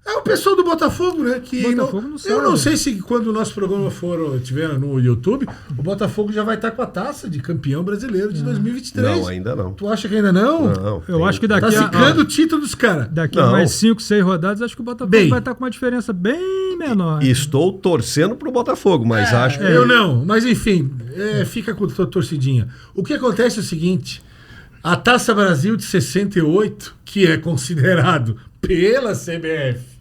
É o pessoal do Botafogo, né? Que Botafogo eu não sei se quando o nosso programa estiver no YouTube, o Botafogo já vai estar com a taça de campeão brasileiro de 2023. Não, ainda não. Tu acha que ainda não? Não. Eu acho que daqui Tá ficando o título dos caras. Daqui a mais 5, 6 rodadas, acho que o Botafogo vai estar com uma diferença bem menor. Estou torcendo pro Botafogo, mas acho que... Eu não, mas enfim, fica com a tua torcidinha. O que acontece é o seguinte, a Taça Brasil de 68, que é considerado pela CBF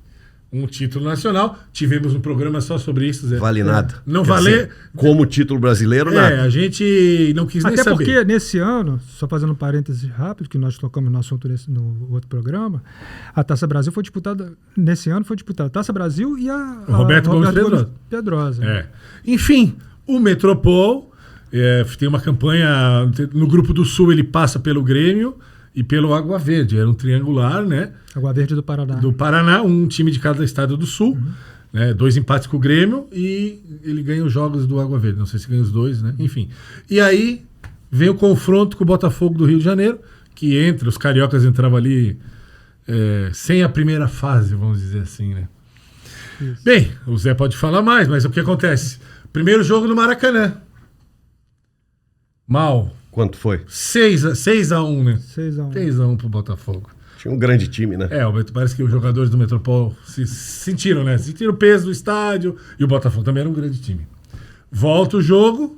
um título nacional. Tivemos um programa só sobre isso, Zé. Vale nada. Não Quer vale... dizer, como título brasileiro, nada. A gente não quis nem Até saber. porque nesse ano, só fazendo um parênteses rápido, que nós tocamos no assunto no outro programa, a Taça Brasil foi disputada, nesse ano foi disputada a Taça Brasil e a Roberto Gomes Pedrosa. Enfim, o Metropol tem uma campanha, no Grupo do Sul ele passa pelo Grêmio e pelo Água Verde, era um triangular, né? Água Verde do Paraná. Do Paraná, um time de cada estado do Sul, né? 2 empates com o Grêmio e ele ganha os jogos do Água Verde, não sei se ganha os 2, né? Enfim. E aí vem o confronto com o Botafogo do Rio de Janeiro, que os cariocas entravam ali sem a primeira fase, vamos dizer assim, né? Isso. Bem, o Zé pode falar mais, mas o que acontece? Primeiro jogo no Maracanã. Mal. Quanto foi? 6-1, né? 6-1. 6-1 pro Botafogo. Tinha um grande time, né? Parece que os jogadores do Metropol se sentiram, né? Sentiram o peso do estádio. E o Botafogo também era um grande time. Volta o jogo.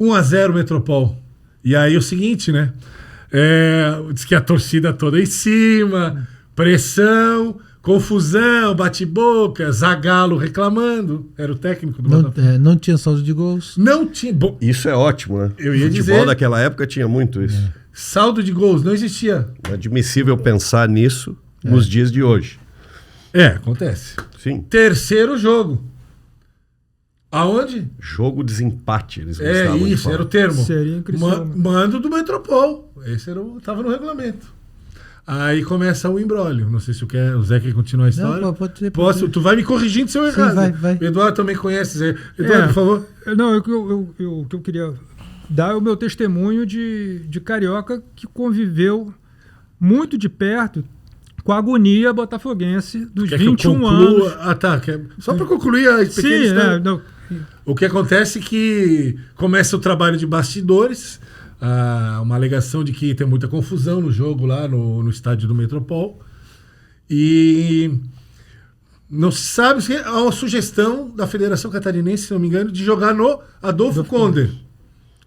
1-0 Metropol. E aí o seguinte, né? Diz que a torcida toda em cima, pressão, confusão, bate-boca, Zagallo reclamando. Era o técnico do Botafogo. Não tinha saldo de gols. Não tinha. Isso é ótimo, né? Eu ia Futebol dizer... daquela época tinha muito isso. Saldo de gols, não existia. É admissível pensar nisso nos dias de hoje. Acontece. Sim. Terceiro jogo. Aonde? Jogo desempate, eles gostavam de isso, falar. era o termo. Seria em Criciúma. Mando do Metropol. Esse estava no regulamento. Aí começa o embrólio. Não sei se o Zé quer continuar a história. Não, pode ser. Posso? Tu vai me corrigindo se eu errar. Vai. O Eduardo também conhece, Zé. Eduardo, por favor. Não, o que eu queria dar é o meu testemunho de carioca que conviveu muito de perto com a agonia botafoguense dos 21 anos. Só para concluir a pequena história. O que acontece é que começa o trabalho de bastidores, uma alegação de que tem muita confusão no jogo lá no estádio do Metropol. E não se sabe se há uma sugestão da Federação Catarinense, se não me engano, de jogar no Adolfo Conde,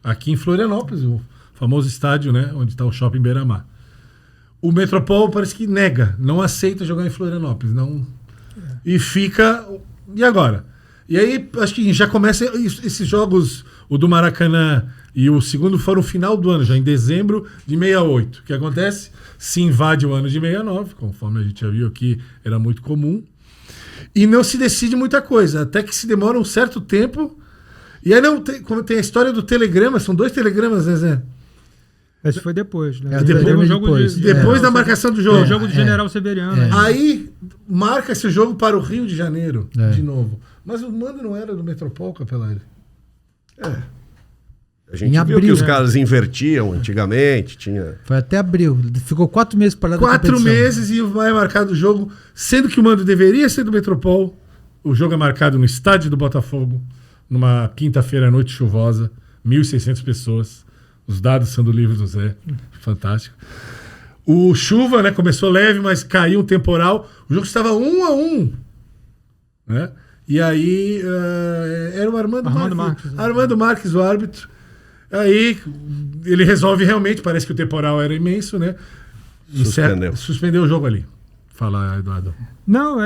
aqui em Florianópolis, o famoso estádio, né, onde está o Shopping Beira-Mar. O Metropol parece que nega, não aceita jogar em Florianópolis. Não. E fica... E agora? E aí, acho que já começa esses jogos, o do Maracanã e o segundo foram no final do ano, já em dezembro de 68. O que acontece? Se invade o ano de 69, conforme a gente já viu aqui, era muito comum. E não se decide muita coisa, até que se demora um certo tempo. E aí como tem a história do telegrama, são 2 telegramas, né, Zé? Esse foi depois, né? Depois da marcação do jogo. O jogo do General Severiano. Aí marca esse jogo para o Rio de Janeiro, de novo. Mas o mando não era do Metropol, Capelari. A gente Em viu abril, que os né? caras invertiam antigamente, tinha... Foi até abril. Ficou 4 meses parado. 4 meses e vai marcado o jogo, sendo que o mando deveria ser do Metropol. O jogo é marcado no estádio do Botafogo, numa quinta-feira à noite chuvosa, 1.600 pessoas. Os dados são do livro do Zé. Fantástico. O chuva, né, começou leve, mas caiu um temporal. O jogo estava 1-1. Né? E aí era o Armando Marques. Marques. Armando Marques, o árbitro. Aí ele resolve realmente, parece que o temporal era imenso, né? Suspendeu o jogo ali. Fala, Eduardo. Não,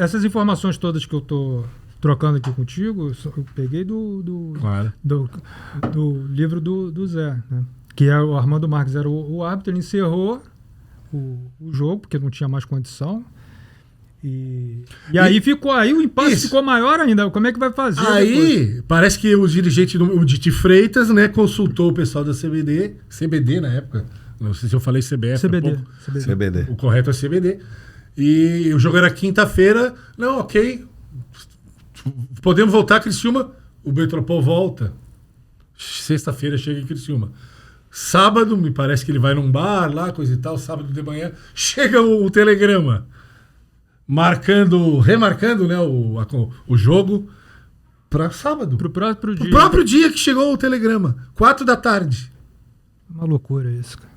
essas informações todas que eu tô trocando aqui contigo, eu peguei do livro do Zé, né? Que é o Armando Marques era o árbitro, ele encerrou o jogo, porque não tinha mais condição. E aí o impasse ficou maior ainda. Como é que vai fazer? Aí, depois? parece que o dirigente, o Diti Freitas, né, consultou o pessoal da CBD na época. Não sei se eu falei CBF. CBD. O correto é CBD. E o jogo era quinta-feira. Não, ok. Podemos voltar a Criciúma. O Metropol volta. Sexta-feira chega em Criciúma. Sábado, me parece que ele vai num bar lá, coisa e tal. Sábado de manhã, chega o telegrama. Remarcando, né, o jogo para sábado. Pro próprio dia. O próprio dia que chegou o telegrama. 4 da tarde. Uma loucura isso, cara.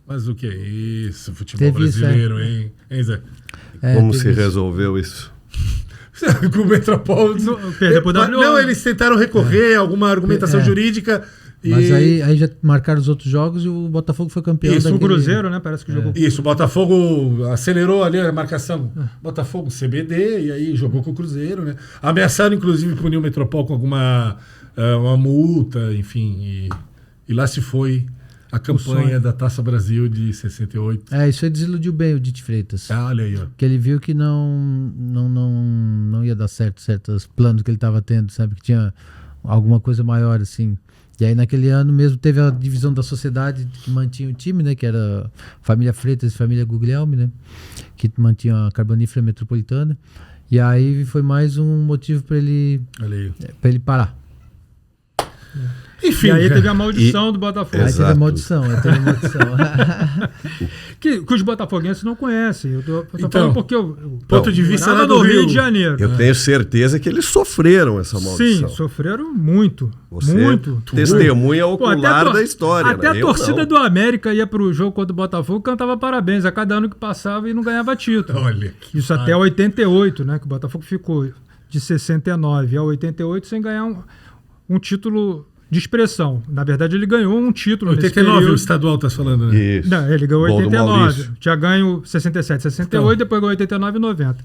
Mas o que é isso? Futebol Teve isso, brasileiro, hein, Zé? Como se resolveu isso? Com o Metropol. Não, eles tentaram recorrer a alguma argumentação jurídica. Mas aí já marcaram os outros jogos e o Botafogo foi campeão. Isso, o Cruzeiro, né? Parece que jogou. Isso, o Botafogo acelerou ali a marcação. Botafogo CBD, e aí jogou com o Cruzeiro, né? Ameaçaram, inclusive, punir o Metropol com alguma uma multa, enfim. E lá se foi a campanha da Taça Brasil de 68. Isso aí desiludiu bem o Diti Freitas. Olha aí, ó. Porque ele viu que não ia dar certo certos planos que ele estava tendo, sabe? Que tinha alguma coisa maior, assim. E aí naquele ano mesmo teve a divisão da sociedade que mantinha o time, né? Que era família Freitas e família Guglielmi, né? Que mantinha a Carbonífera Metropolitana. E aí foi mais um motivo para ele parar. Enfim, e aí teve a maldição do Botafogo. Aí teve a maldição. que os botafoguenses não conhecem. Eu tô falando porque ponto de vista lá do Rio de Janeiro. Eu tenho certeza que eles sofreram essa maldição. Sim, sofreram muito. Você muito. Testemunha ocular da história. Até né? a torcida do América ia pro jogo contra o Botafogo e cantava parabéns a cada ano que passava e não ganhava título. Olha, isso até 88, né? Que o Botafogo ficou de 69 a 88 sem ganhar um título de expressão. Na verdade, ele ganhou um título 89 o estadual tá falando, né? Isso. Não, ele ganhou Gol 89. Tinha ganho 67, 68, depois ganhou 89 e 90.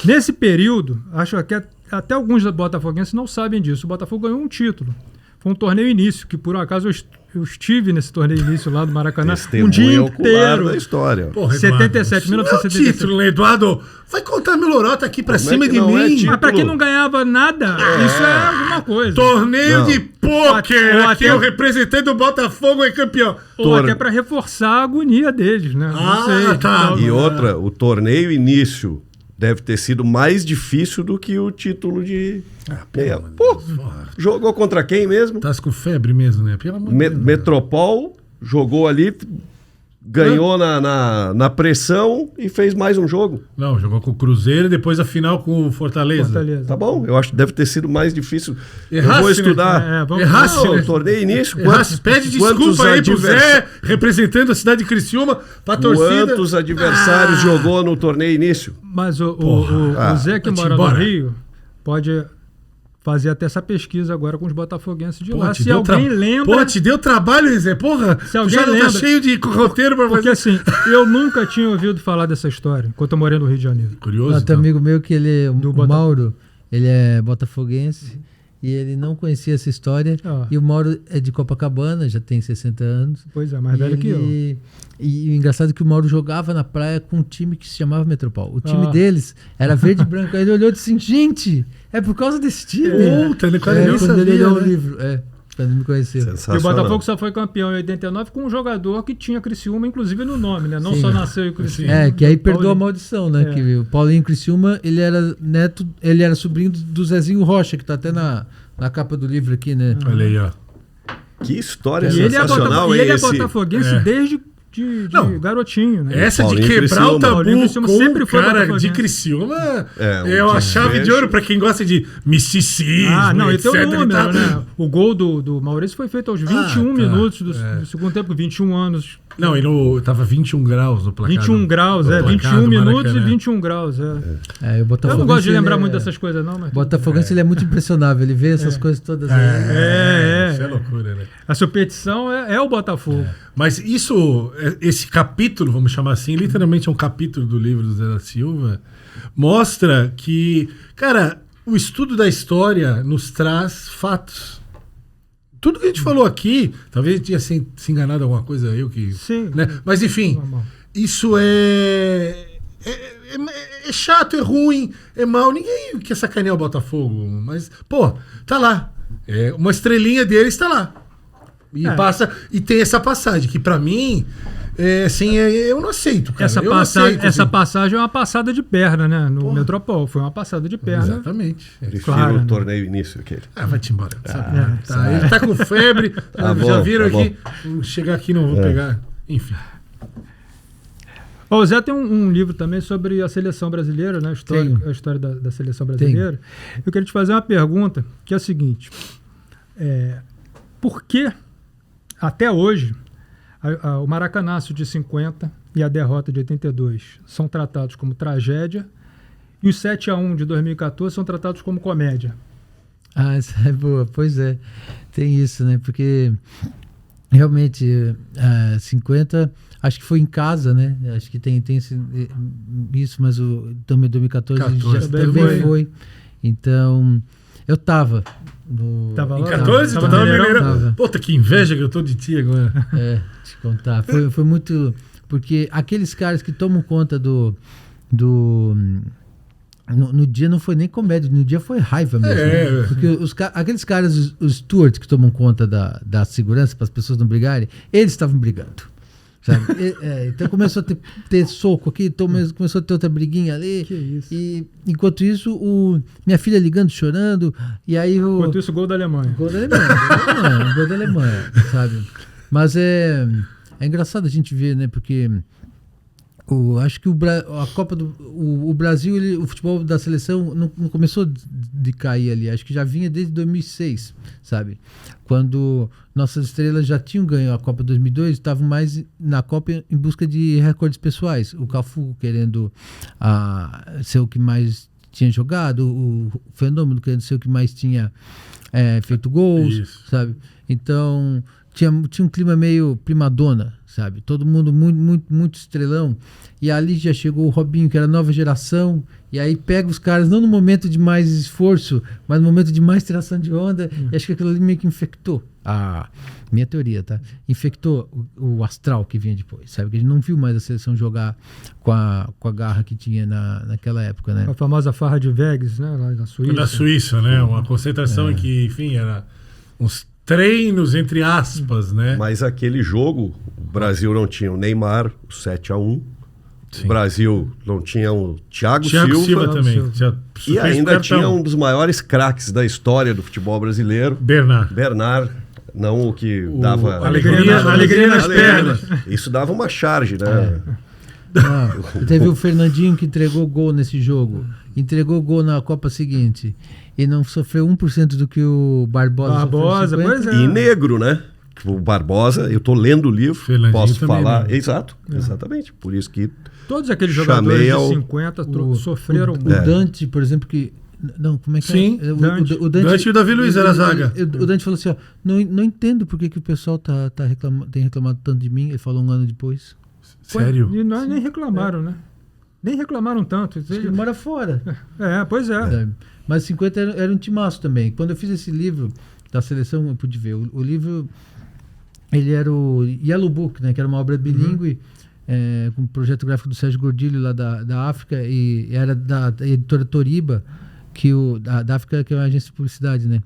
Nesse período, acho que até alguns botafoguenses não sabem disso. O Botafogo ganhou um título. Foi um torneio início, que por acaso eu estive nesse torneio início lá do Maracanã um dia inteiro. Da história. Porra, 77, 1977. Título, né, Eduardo? Vai contar meu lorota aqui pra cima de mim. Mas pra quem não ganhava nada, isso é alguma coisa. Torneio de pôquer. Aqui é o representante do Botafogo é campeão. Ou até pra reforçar a agonia deles, né? Não sei. Tá. E outra, o torneio início deve ter sido mais difícil do que o título de... Jogou contra quem mesmo? Tá com febre mesmo, né? Pelo amor de Deus. Metropol jogou ali, ganhou na pressão e fez mais um jogo. Não, jogou com o Cruzeiro e depois a final com o Fortaleza. Tá bom, eu acho que deve ter sido mais difícil. Errasse, eu vou estudar. Errasse, né? Torneio início. Pede desculpa aí pro Zé, representando a cidade de Criciúma, pra torcida. Quantos adversários jogou no torneio início? Mas o Zé que mora no Rio pode fazer até essa pesquisa agora com os botafoguenses de lá. Se alguém lembra... Pô, te deu trabalho, Zé? Porra, se alguém já lembra, tá cheio de roteiro pra fazer. Porque assim, eu nunca tinha ouvido falar dessa história enquanto eu morei no Rio de Janeiro. Curioso. Tem um amigo meu que o Mauro, ele é botafoguense e ele não conhecia essa história. E o Mauro é de Copacabana, já tem 60 anos. Pois é, mais velho que eu. E o engraçado é que o Mauro jogava na praia com um time que se chamava Metropol. O time deles era verde e branco. Aí ele olhou e disse assim, gente, é por causa desse time. Quando ele leu o livro. Quando ele me conheceu. E o Botafogo só foi campeão em 89 com um jogador que tinha Criciúma, inclusive, no nome, né? Não só nasceu em Criciúma. Que aí perdoa a maldição, né? Que o Paulinho Criciúma, ele era sobrinho do Zezinho Rocha, que tá até na capa do livro aqui, né? Olha aí, ó. Que história E ele é sensacional, hein? ele é Esse... botafoguense desde de garotinho, né? Essa de Paulinho quebrar Criciúma. o tabu Paulinho Criciúma com sempre o foi cara botafoguense. de Criciúma É, é um uma chave de desfecho. ouro pra quem gosta de misticismo, E etc. tem o número, e tal. né? O gol do Maurício foi feito aos 21 minutos do segundo tempo, 21 anos. Não, e tava 21 graus no placar. 21 graus, no 21 placar do minutos e Maracanã. 21 graus, O Eu Botafoguense, não gosto de lembrar ele muito dessas coisas, não, mas... O Botafoguense ele é muito impressionável, ele vê essas coisas todas. Isso é loucura, né? A superstição é o Botafogo. Mas esse capítulo, vamos chamar assim, literalmente é um capítulo do livro do Zé da Silva, mostra que, cara, o estudo da história nos traz fatos. Tudo que a gente falou aqui, talvez a gente tinha se enganado em alguma coisa, eu que... Sim. Né? Mas enfim, Normal. isso é chato, é ruim, é mal. Ninguém quer sacanear o Botafogo, mas, pô, tá lá. Uma estrelinha deles tá lá. E passa, e tem essa passagem, que pra mim, eu não aceito, cara. Essa Eu não aceito, assim. passagem é uma passada de perna, né? No Metropol. Foi uma passada de perna. Exatamente. Prefiro Claro, o né? torneio início aquele. Vai-te embora. Sabe? Ele tá com febre. Tá já bom, viram tá aqui? Vou chegar aqui, não vou pegar. Enfim. O Zé tem um livro também sobre a seleção brasileira, né? A história da seleção brasileira. Eu queria te fazer uma pergunta, que é a seguinte. Por que, até hoje, o Maracanaço de 50 e a derrota de 82 são tratados como tragédia e os 7-1 de 2014 são tratados como comédia? Essa é boa. Pois é, tem isso, né? Porque realmente 50, acho que foi em casa, né? Acho que tem isso, mas o também 2014 já também foi. Então, eu tava Tava Em lá? 14? Tava Tu tava no Mineirão? Mineirão? Puta, que inveja que eu tô de ti agora. Te contar. Foi muito... Porque aqueles caras que tomam conta no dia não foi nem comédia, no dia foi raiva mesmo. Né? Porque aqueles caras, os stewards que tomam conta da segurança para as pessoas não brigarem, eles estavam brigando. Sabe? Então começou a ter soco aqui, começou a ter outra briguinha ali. Que isso. E enquanto isso, minha filha ligando, chorando. E aí Enquanto isso, gol da Alemanha. Gol da Alemanha, sabe? Mas é engraçado a gente ver, né? Porque acho que a Copa o Brasil, o futebol da seleção não começou de cair ali. Acho que já vinha desde 2006, sabe? Quando nossas estrelas já tinham ganho a Copa 2002, estavam mais na Copa em busca de recordes pessoais. O Cafu querendo ser o que mais tinha jogado, o Fenômeno querendo ser o que mais tinha feito gols, Isso. sabe? Então tinha um clima meio primadona, sabe? Todo mundo muito estrelão. E ali já chegou o Robinho, que era nova geração, e aí pega os caras não no momento de mais esforço, mas no momento de mais tiração de onda, e acho que aquilo ali meio que infectou minha teoria, tá? Infectou o astral que vinha depois, sabe? Que a gente não viu mais a seleção jogar com a garra que tinha naquela época, né? A famosa farra de Vegas, né? Lá na Suíça. Na Suíça, né? Uma concentração em que, enfim, era uns treinos, entre aspas, né? Mas aquele jogo, o Brasil não tinha o Neymar, o 7-1. O Brasil não tinha o Thiago Silva também. e ainda tinha um dos maiores craques da história do futebol brasileiro, Bernard. Não o que dava... Alegria nas pernas. Isso dava uma charge, né? Teve o Fernandinho que entregou gol nesse jogo. Entregou gol na Copa seguinte. E não sofreu 1% do que o Barbosa sofreu. Pois é. E negro, né? O Barbosa, eu tô lendo o livro, Fernandinho posso também, falar. né? Exato, exatamente. Por isso que Todos aqueles chamei jogadores de 50 sofreram o Dante, por exemplo, que... Não, como é que Sim, é? o Dante e o Davi Luiz era a zaga. O Dante falou assim, não entendo por que o pessoal tem reclamado tanto de mim. Ele falou um ano depois. Sério? E nós nem reclamaram, né? Nem reclamaram tanto. Ele mora fora. Pois é. Mas 50 era um timaço também. Quando eu fiz esse livro da seleção, eu pude ver. O livro, ele era o Yellow Book, né? Que era uma obra bilíngue, com um projeto gráfico do Sérgio Gordilho, lá da África, e era da editora Toriba, da África, que é uma agência de publicidade, né?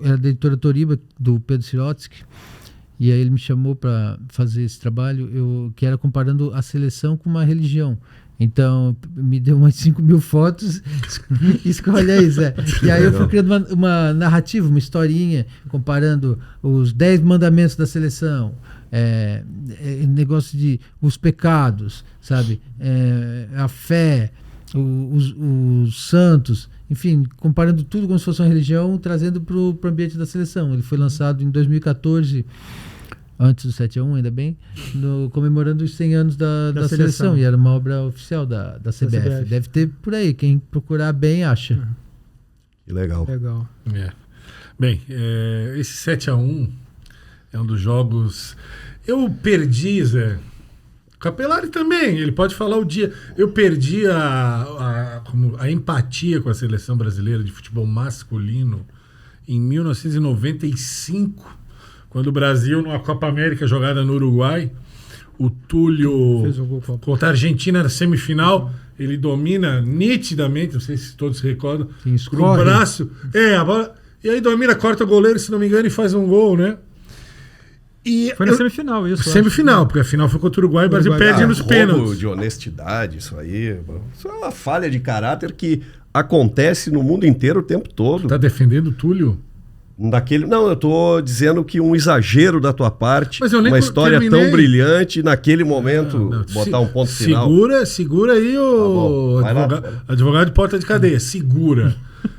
Era da editora Toriba, do Pedro Sirotsky, e aí ele me chamou para fazer esse trabalho, que era comparando a seleção com uma religião. Então, me deu umas 5.000 fotos, escolhe aí, Zé. E aí eu fui criando uma narrativa, uma historinha, comparando os 10 mandamentos da seleção, negócio de os pecados, sabe? A fé, os santos, enfim, comparando tudo como se fosse uma religião, trazendo para o ambiente da seleção. Ele foi lançado em 2014, antes do 7-1, ainda bem, comemorando os 100 anos da seleção, e era uma obra oficial da CBF. Deve ter por aí, quem procurar bem acha. Que legal. Bem, esse 7-1 é um dos jogos... Eu perdi, Zé. Capelari também, ele pode falar o dia. Eu perdi a empatia com a seleção brasileira de futebol masculino em 1995, quando o Brasil, numa Copa América jogada no Uruguai, o Túlio fez um gol contra a Argentina na semifinal, ele domina nitidamente, não sei se todos se recordam, com o braço, a bola, e aí domina, corta o goleiro, se não me engano, e faz um gol, né? E foi na semifinal isso. Semifinal, porque a final foi contra o Uruguai e o Brasil perde nos pênaltis. De honestidade, isso aí. Isso é uma falha de caráter que acontece no mundo inteiro o tempo todo. Tá defendendo o Túlio? Não, eu tô dizendo que um exagero da tua parte, uma história tão brilhante, naquele momento, botar um ponto final. Segura aí o advogado de porta de cadeia, segura.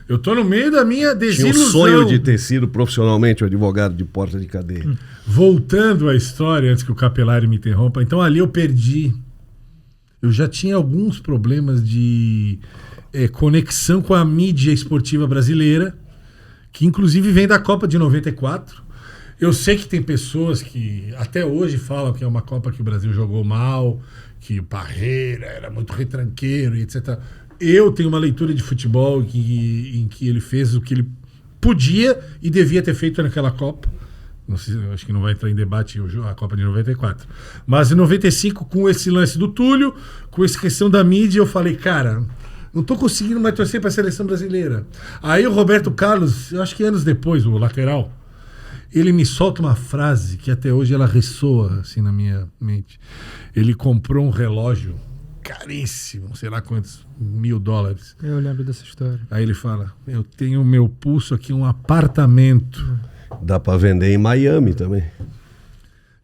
Eu tô no meio da minha desilusão. Tinha um sonho de ter sido profissionalmente o advogado de porta de cadeia. Voltando à história, antes que o Capelari me interrompa, então ali eu perdi. Eu já tinha alguns problemas de conexão com a mídia esportiva brasileira, que inclusive vem da Copa de 94. Eu sei que tem pessoas que até hoje falam que é uma Copa que o Brasil jogou mal, que o Parreira era muito retranqueiro e etc. Eu tenho uma leitura de futebol em que ele fez o que ele podia e devia ter feito naquela Copa. Não sei, acho que não vai entrar em debate a Copa de 94. Mas em 95, com esse lance do Túlio, com essa questão da mídia, eu falei, cara, não tô conseguindo mais torcer para a seleção brasileira. Aí o Roberto Carlos, eu acho que anos depois, o lateral, ele me solta uma frase que até hoje ela ressoa assim na minha mente. Ele comprou um relógio caríssimo, sei lá quantos $1.000. Eu lembro dessa história. Aí ele fala, eu tenho meu pulso aqui, um apartamento. Dá para vender em Miami também.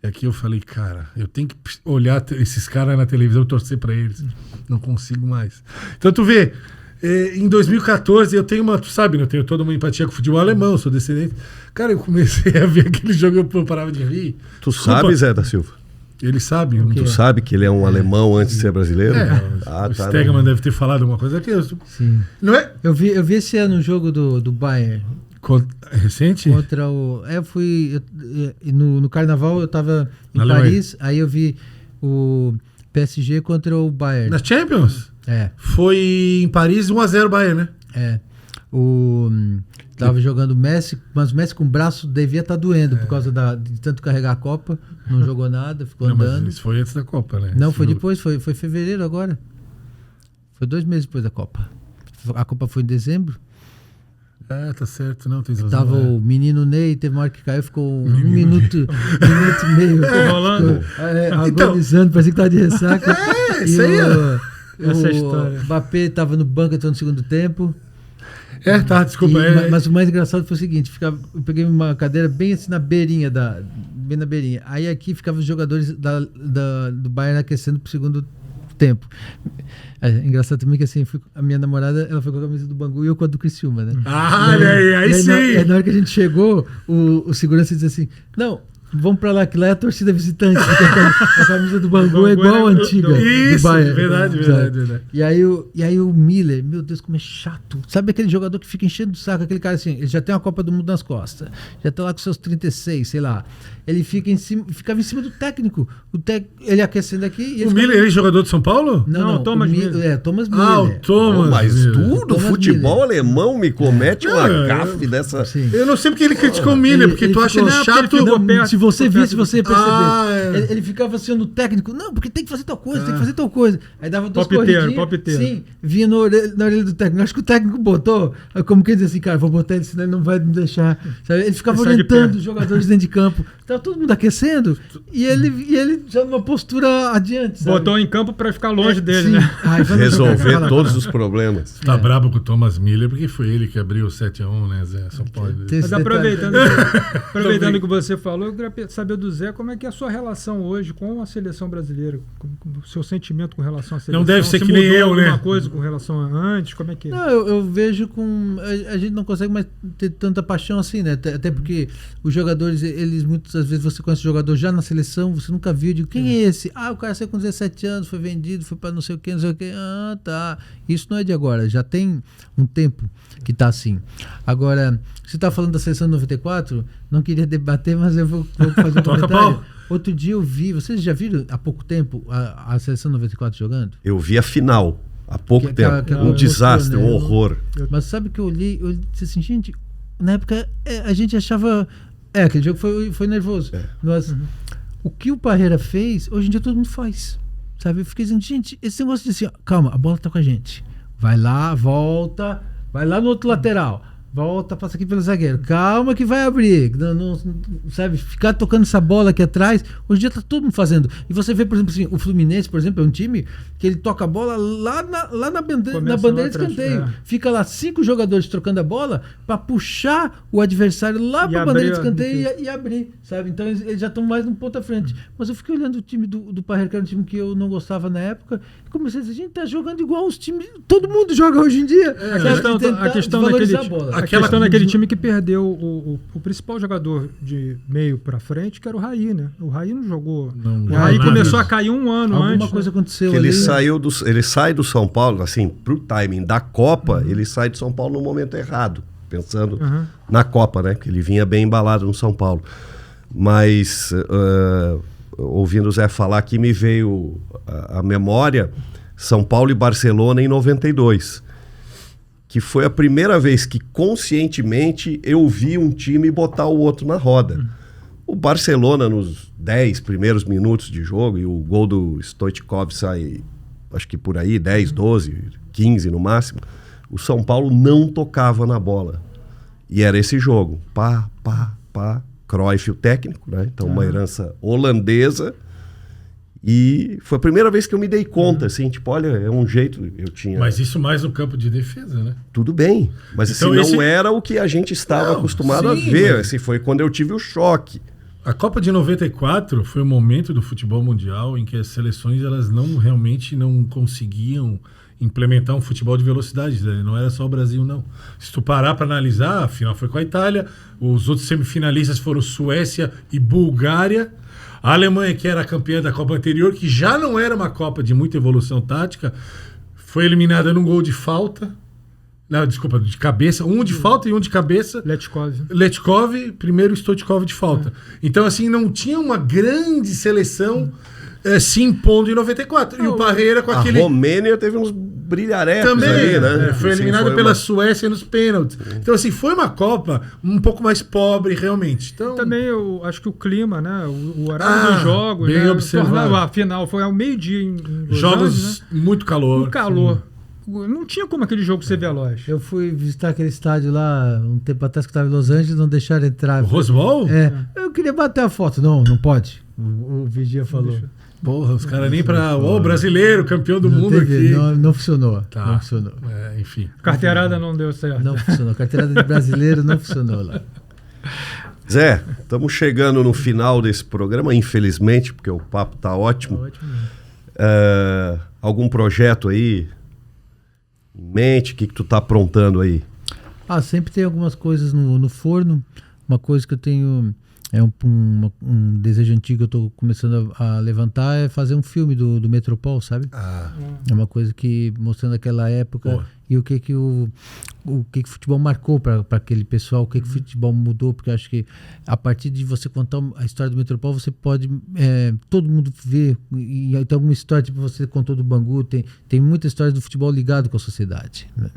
E aqui eu falei, cara, eu tenho que olhar esses caras na televisão e torcer para eles. Não consigo mais. Então tu vê, em 2014 eu tenho uma, tu sabe, eu tenho toda uma empatia com o futebol alemão, sou descendente. Cara, eu comecei a ver aquele jogo e eu parava de rir. Tu sabe, Zé da Silva? Ele sabe. Tu sabe que ele é um alemão antes de ser brasileiro? O Stegman deve ter falado alguma coisa aqui. Sim. Não é? Eu vi esse ano um jogo do Bayern. Recente? Contra o... eu fui... no Carnaval eu tava em Paris, aí eu vi o PSG contra o Bayern. Na Champions? Foi em Paris 1-0 Bayern, né? Tava jogando Messi, mas o Messi com o braço devia estar doendo por causa de tanto carregar a Copa. Não jogou nada, ficou andando. Mas isso foi antes da Copa, né? Não, foi depois, foi fevereiro agora. Foi 2 meses depois da Copa. A Copa foi em dezembro. Tá certo, não tem razão. Tava o menino Ney, teve uma hora que caiu, ficou um minuto e meio. Rolando. Agonizando, parecia que tava de ressaca. Isso aí, essa história. O Mbappé tava no banco, entrou no segundo tempo. Desculpa. Mas o mais engraçado foi o seguinte, eu peguei uma cadeira bem assim na beirinha, bem na beirinha. Aí aqui ficavam os jogadores do Bayern aquecendo pro segundo tempo. Engraçado também que assim, a minha namorada, ela foi com a camisa do Bangu e eu com a do Criciúma, né? Aí sim! Na hora que a gente chegou, o segurança disse assim, não, vamos pra lá, que lá é a torcida visitante. A camisa do Bangu é igual a antiga. Isso, do Bayern, verdade. E aí o Miller, meu Deus, como é chato. Sabe aquele jogador que fica enchendo o saco, aquele cara assim, ele já tem a Copa do Mundo nas costas, já tá lá com seus 36, sei lá. Ele ficava em cima do técnico. Ele aquecendo aqui. O Miller, ele é jogador de São Paulo? Não, Thomas Miller. Thomas Miller. O Thomas. Mas tudo, Thomas futebol Miller. alemão me comete uma gafe dessa. Eu não sei porque ele criticou o Miller, porque tu acha ele chato. Se Se você visse, você ia perceber. Ah, Ele ficava assim no técnico, não, porque tem que fazer tal coisa, tem que fazer tal coisa. Aí dava 2 corridinhas. Palpiteiro. Sim, vinha na orelha do técnico. Acho que o técnico botou, como quem diz assim, cara, vou botar ele, senão ele não vai me deixar. Sabe? Ele ficava orientando os jogadores dentro de campo. Tava todo mundo aquecendo e ele já numa postura adiante, sabe? Botou em campo pra ficar longe dele, sim. né? Ai, vai Resolver todos os problemas. Tá brabo com o Thomas Miller, porque foi ele que abriu o 7-1, né, Zé? Só pode. Tem esse Mas detalhe. aproveitando o que você falou, eu queria saber do Zé como é que é a sua relação hoje com a seleção brasileira, com o seu sentimento com relação à seleção. Não deve ser Se que nem mudou eu, né? alguma coisa com relação a antes, como é que é? Não, eu vejo com... A gente não consegue mais ter tanta paixão assim, né? Até porque os jogadores, eles muitas vezes você conhece o jogador já na seleção, você nunca viu, digo, quem é esse? Ah, o cara saiu com 17 anos, foi vendido, foi para não sei o que, não sei o que. Ah, tá. Isso não é de agora, já tem um tempo que tá assim. Agora, você tá falando da seleção de 94, não queria debater, mas eu vou fazer um Toca comentário. pau. Outro dia eu vi, vocês já viram há pouco tempo a seleção 94 jogando? Eu vi a final há pouco tempo. que Um desastre, mostrou, né? um horror. Mas sabe que eu disse assim, gente, na época a gente achava. Aquele jogo foi nervoso. Mas o que o Parreira fez, hoje em dia todo mundo faz. Sabe? Eu fiquei dizendo, gente, esse negócio de assim, ó, calma, a bola tá com a gente. Vai lá, volta, vai lá no outro lateral. Volta, passa aqui pelo zagueiro. Calma que vai abrir. Não, sabe, ficar tocando essa bola aqui atrás. Hoje em dia tá todo mundo fazendo. E você vê, por exemplo, assim, o Fluminense, por exemplo, é um time que ele toca a bola lá na bandeira de escanteio. Fica lá 5 jogadores trocando a bola para puxar o adversário lá para a bandeira de escanteio e abrir, sabe? Então eles já estão mais um ponto à frente. Mas eu fiquei olhando o time do Parreira, que era um time que eu não gostava na época, e comecei a dizer, gente, tá jogando igual os times, todo mundo joga hoje em dia. A questão daquele time que perdeu o principal jogador de meio pra frente, que era o Raí, né? O Raí não jogou. O Raí começou a cair um ano Alguma antes. coisa aconteceu Que ali. ele sai do São Paulo, assim, pro timing da Copa, ele sai do São Paulo no momento errado, pensando na Copa, né? Que ele vinha bem embalado no São Paulo. Mas, ouvindo o Zé falar aqui, me veio a memória São Paulo e Barcelona em 92. Que foi a primeira vez que conscientemente eu vi um time botar o outro na roda. O Barcelona nos 10 primeiros minutos de jogo, e o gol do Stoichkov sai, acho que por aí, 10, 12, 15 no máximo. O São Paulo não tocava na bola. E era esse jogo. Pá, pá, pá. Cruyff, o técnico, né? Então uma herança holandesa. E foi a primeira vez que eu me dei conta, assim, tipo, olha, é um jeito, eu tinha... Mas isso mais no campo de defesa, né? Tudo bem, mas Então assim, não era o que a gente estava acostumado a ver, mas... assim, foi quando eu tive o choque. A Copa de 94 foi o momento do futebol mundial em que as seleções, elas realmente não conseguiam implementar um futebol de velocidade, né? Não era só o Brasil, não. Se tu parar para analisar, a final foi com a Itália, os outros semifinalistas foram Suécia e Bulgária. A Alemanha, que era a campeã da Copa anterior, que já não era uma Copa de muita evolução tática, foi eliminada num gol de falta. Não, desculpa, de cabeça. Um de falta e um de cabeça. Letkov, primeiro Stoichkov de falta. Então, assim, não tinha uma grande seleção se impondo em 94. E o Parreira com aquele... A Romênia teve uns brilharecos também, ali, né? Foi assim, eliminado pela Suécia nos pênaltis. Então, assim, foi uma Copa um pouco mais pobre, realmente. Então... Também eu acho que o clima, né? O horário dos jogos, bem né? observado. A final foi ao meio-dia em Los Jogos Angeles, né? muito calor. O calor. Não tinha como aquele jogo ser veloz. Eu fui visitar aquele estádio lá um tempo atrás que estava em Los Angeles, não deixaram entrar. O Rose Bowl? Eu queria bater a foto. Não pode. O Vigia falou. Porra, os caras nem pra... Ô, brasileiro, campeão do mundo teve, aqui. Não funcionou. Tá. Não funcionou. Enfim. Carteirada não deu certo. Não funcionou. Carteirada de brasileiro não funcionou lá. Zé, estamos chegando no final desse programa, infelizmente, porque o papo tá ótimo. Tá ótimo. Algum projeto aí em mente? O que tu tá aprontando aí? Sempre tem algumas coisas no forno. Uma coisa que eu tenho... um desejo antigo que eu estou começando a levantar é fazer um filme do Metropol, sabe? É uma coisa que mostrando aquela época. Boa. e o que o futebol marcou para aquele pessoal, o que o futebol mudou, porque eu acho que a partir de você contar a história do Metropol, você pode, todo mundo ver, e tem alguma história, tipo você contou do Bangu, tem muita história do futebol ligado com a sociedade, né?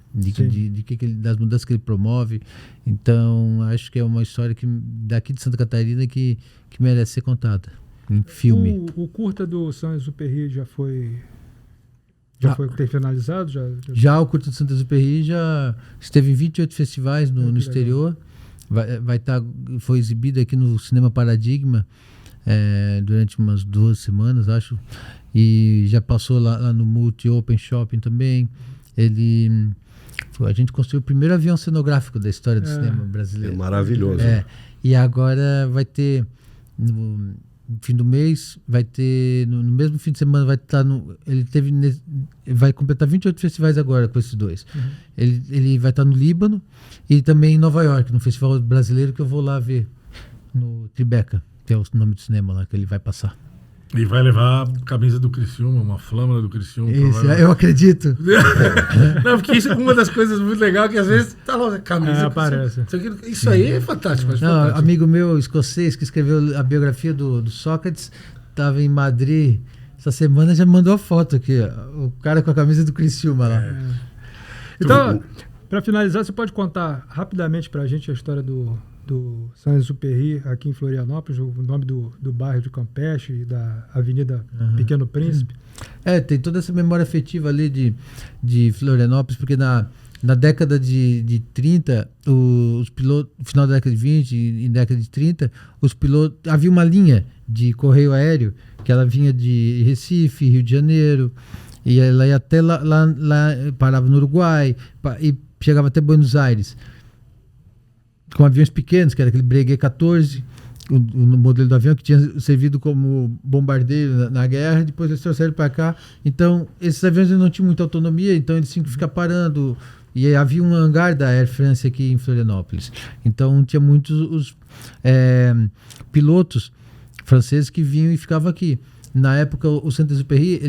Das mudanças que ele promove. Então, acho que é uma história daqui de Santa Catarina que merece ser contada em filme. O curta do Saint-Exupéry já foi finalizado? Já o curta do Saint-Exupéry já esteve em 28 festivais no exterior. Foi exibido aqui no Cinema Paradigma durante umas 2 semanas, acho. E já passou lá no Multi Open Shopping também. A gente construiu o primeiro avião cenográfico da história do cinema brasileiro. É maravilhoso. E agora vai ter, no fim do mês, vai ter, no mesmo fim de semana, vai completar 28 festivais agora com esses 2. Ele vai estar no Líbano e também em Nova York, no Festival Brasileiro, que eu vou lá ver, no Tribeca, que é o nome do cinema lá que ele vai passar. E vai levar a camisa do Criciúma, uma flâmula do Criciúma. Isso, eu acredito. Não, porque isso é uma das coisas muito legais, que às vezes tá lá a camisa. Aparece. Isso aí é fantástico. Não, amigo meu escocês que escreveu a biografia do Sócrates, estava em Madrid essa semana, já me mandou a foto aqui, ó, o cara com a camisa do Criciúma lá. Então, para finalizar, você pode contar rapidamente para a gente a história do Saint-Exupéry aqui em Florianópolis, o nome do bairro de Campeche e da Avenida Pequeno Príncipe? Tem toda essa memória afetiva ali de Florianópolis, porque na década de 30, os pilotos, no final da década de 20 e década de 30, os pilotos, havia uma linha de correio aéreo que ela vinha de Recife, Rio de Janeiro, e ela ia até lá parava no Uruguai e chegava até Buenos Aires, com aviões pequenos, que era aquele Breguet 14, o modelo do avião que tinha servido como bombardeiro na guerra, depois eles trouxeram para cá. Então, esses aviões não tinham muita autonomia, então eles tinham que ficar parando. E havia um hangar da Air France aqui em Florianópolis. Então, tinha muitos pilotos franceses que vinham e ficavam aqui. Na época, o Saint-Exupéry,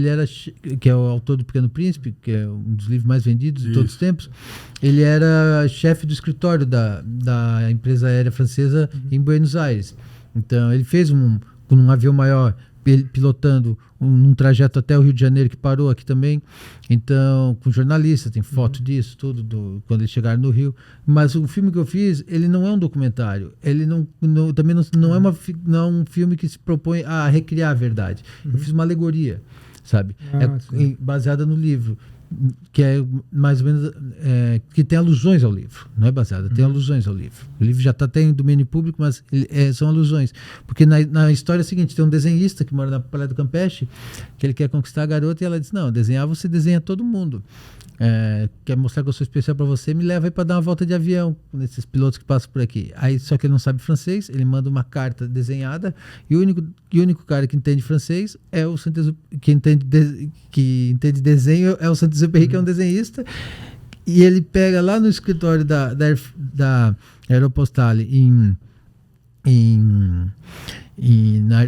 que é o autor do Pequeno Príncipe, que é um dos livros mais vendidos de todos os tempos, ele era chefe do escritório da empresa aérea francesa em Buenos Aires. Então, ele fez com um avião maior, pilotando um trajeto até o Rio de Janeiro, que parou aqui também. Então, com jornalistas, tem foto disso, tudo, quando eles chegaram no Rio. Mas o filme que eu fiz, ele não é um documentário. Ele também não é um filme que se propõe a recriar a verdade. Eu fiz uma alegoria, sabe? Baseada no livro, que é mais ou menos que tem alusões ao livro, não é baseada, tem alusões ao livro. O livro já está até em domínio público, mas são alusões, porque na história é o seguinte: tem um desenhista que mora na Praia do Campeche, que ele quer conquistar a garota, e ela diz: não, desenhar você desenha todo mundo, quer mostrar que eu sou especial para você, me leva aí para dar uma volta de avião nesses pilotos que passam por aqui. Aí, só que ele não sabe francês, ele manda uma carta desenhada, e o único cara que entende francês é o que entende desenho é o Saint-Exupéry, que é um desenhista, e ele pega lá no escritório da Aeropostale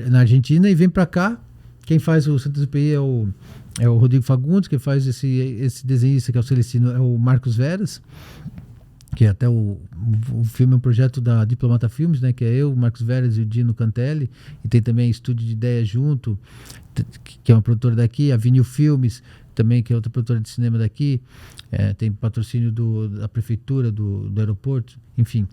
na Argentina e vem para cá. Quem faz o Saint-Exupéry é o Rodrigo Fagundes, que faz esse desenhista que é o Celestino, é o Marcos Veras, que até o filme é um projeto da Diplomata Filmes, né, que é eu, o Marcos Veras e o Dino Cantelli, e tem também Estúdio de Ideia junto, que é uma produtora daqui, a Vinil Filmes, também, que é outra produtora de cinema daqui, tem patrocínio da prefeitura, do aeroporto, enfim.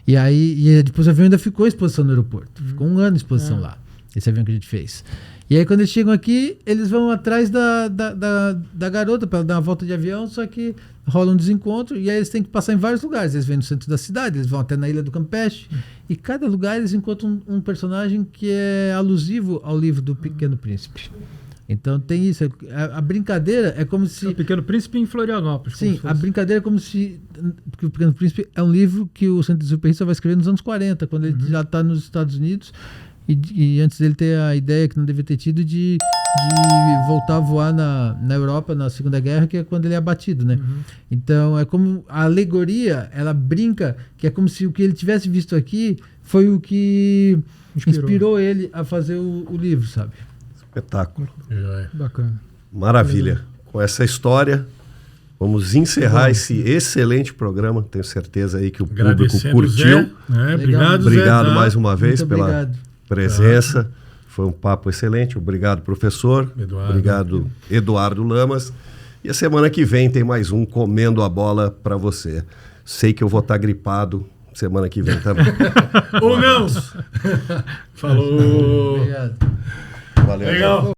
E aí, depois o avião ainda ficou em exposição no aeroporto, ficou 1 ano em exposição lá, esse avião que a gente fez. E aí, quando eles chegam aqui, eles vão atrás da garota para dar uma volta de avião, só que rola um desencontro, e aí eles têm que passar em vários lugares. Eles vêm no centro da cidade, eles vão até na Ilha do Campeche, e cada lugar eles encontram um personagem que é alusivo ao livro do Pequeno Príncipe. Então tem isso. A brincadeira é como se... O Pequeno Príncipe em Florianópolis. Sim, a brincadeira é como se... Porque o Pequeno Príncipe é um livro que o Saint-Exupéry só vai escrever nos anos 40, quando ele já está nos Estados Unidos, e antes dele ter a ideia, que não devia ter tido, de voltar a voar na Europa na Segunda Guerra, que é quando ele é abatido, né? Então é como a alegoria, ela brinca que é como se o que ele tivesse visto aqui foi o que inspirou ele a fazer o livro, sabe? Espetáculo. Bacana. Maravilha. Com essa história, Vamos encerrar esse excelente programa. Tenho certeza aí que o público Agradecendo o curtiu. Zé, né? Obrigado, Zé. Obrigado Tá? mais uma vez Muito pela obrigado. presença. Foi um papo excelente. Obrigado, professor. Eduardo. Obrigado, Eduardo Lamas. E a semana que vem tem mais um Comendo a Bola para você. Sei que eu vou estar gripado semana que vem também. Ou não! Falou! Obrigado. Valeu. Legal.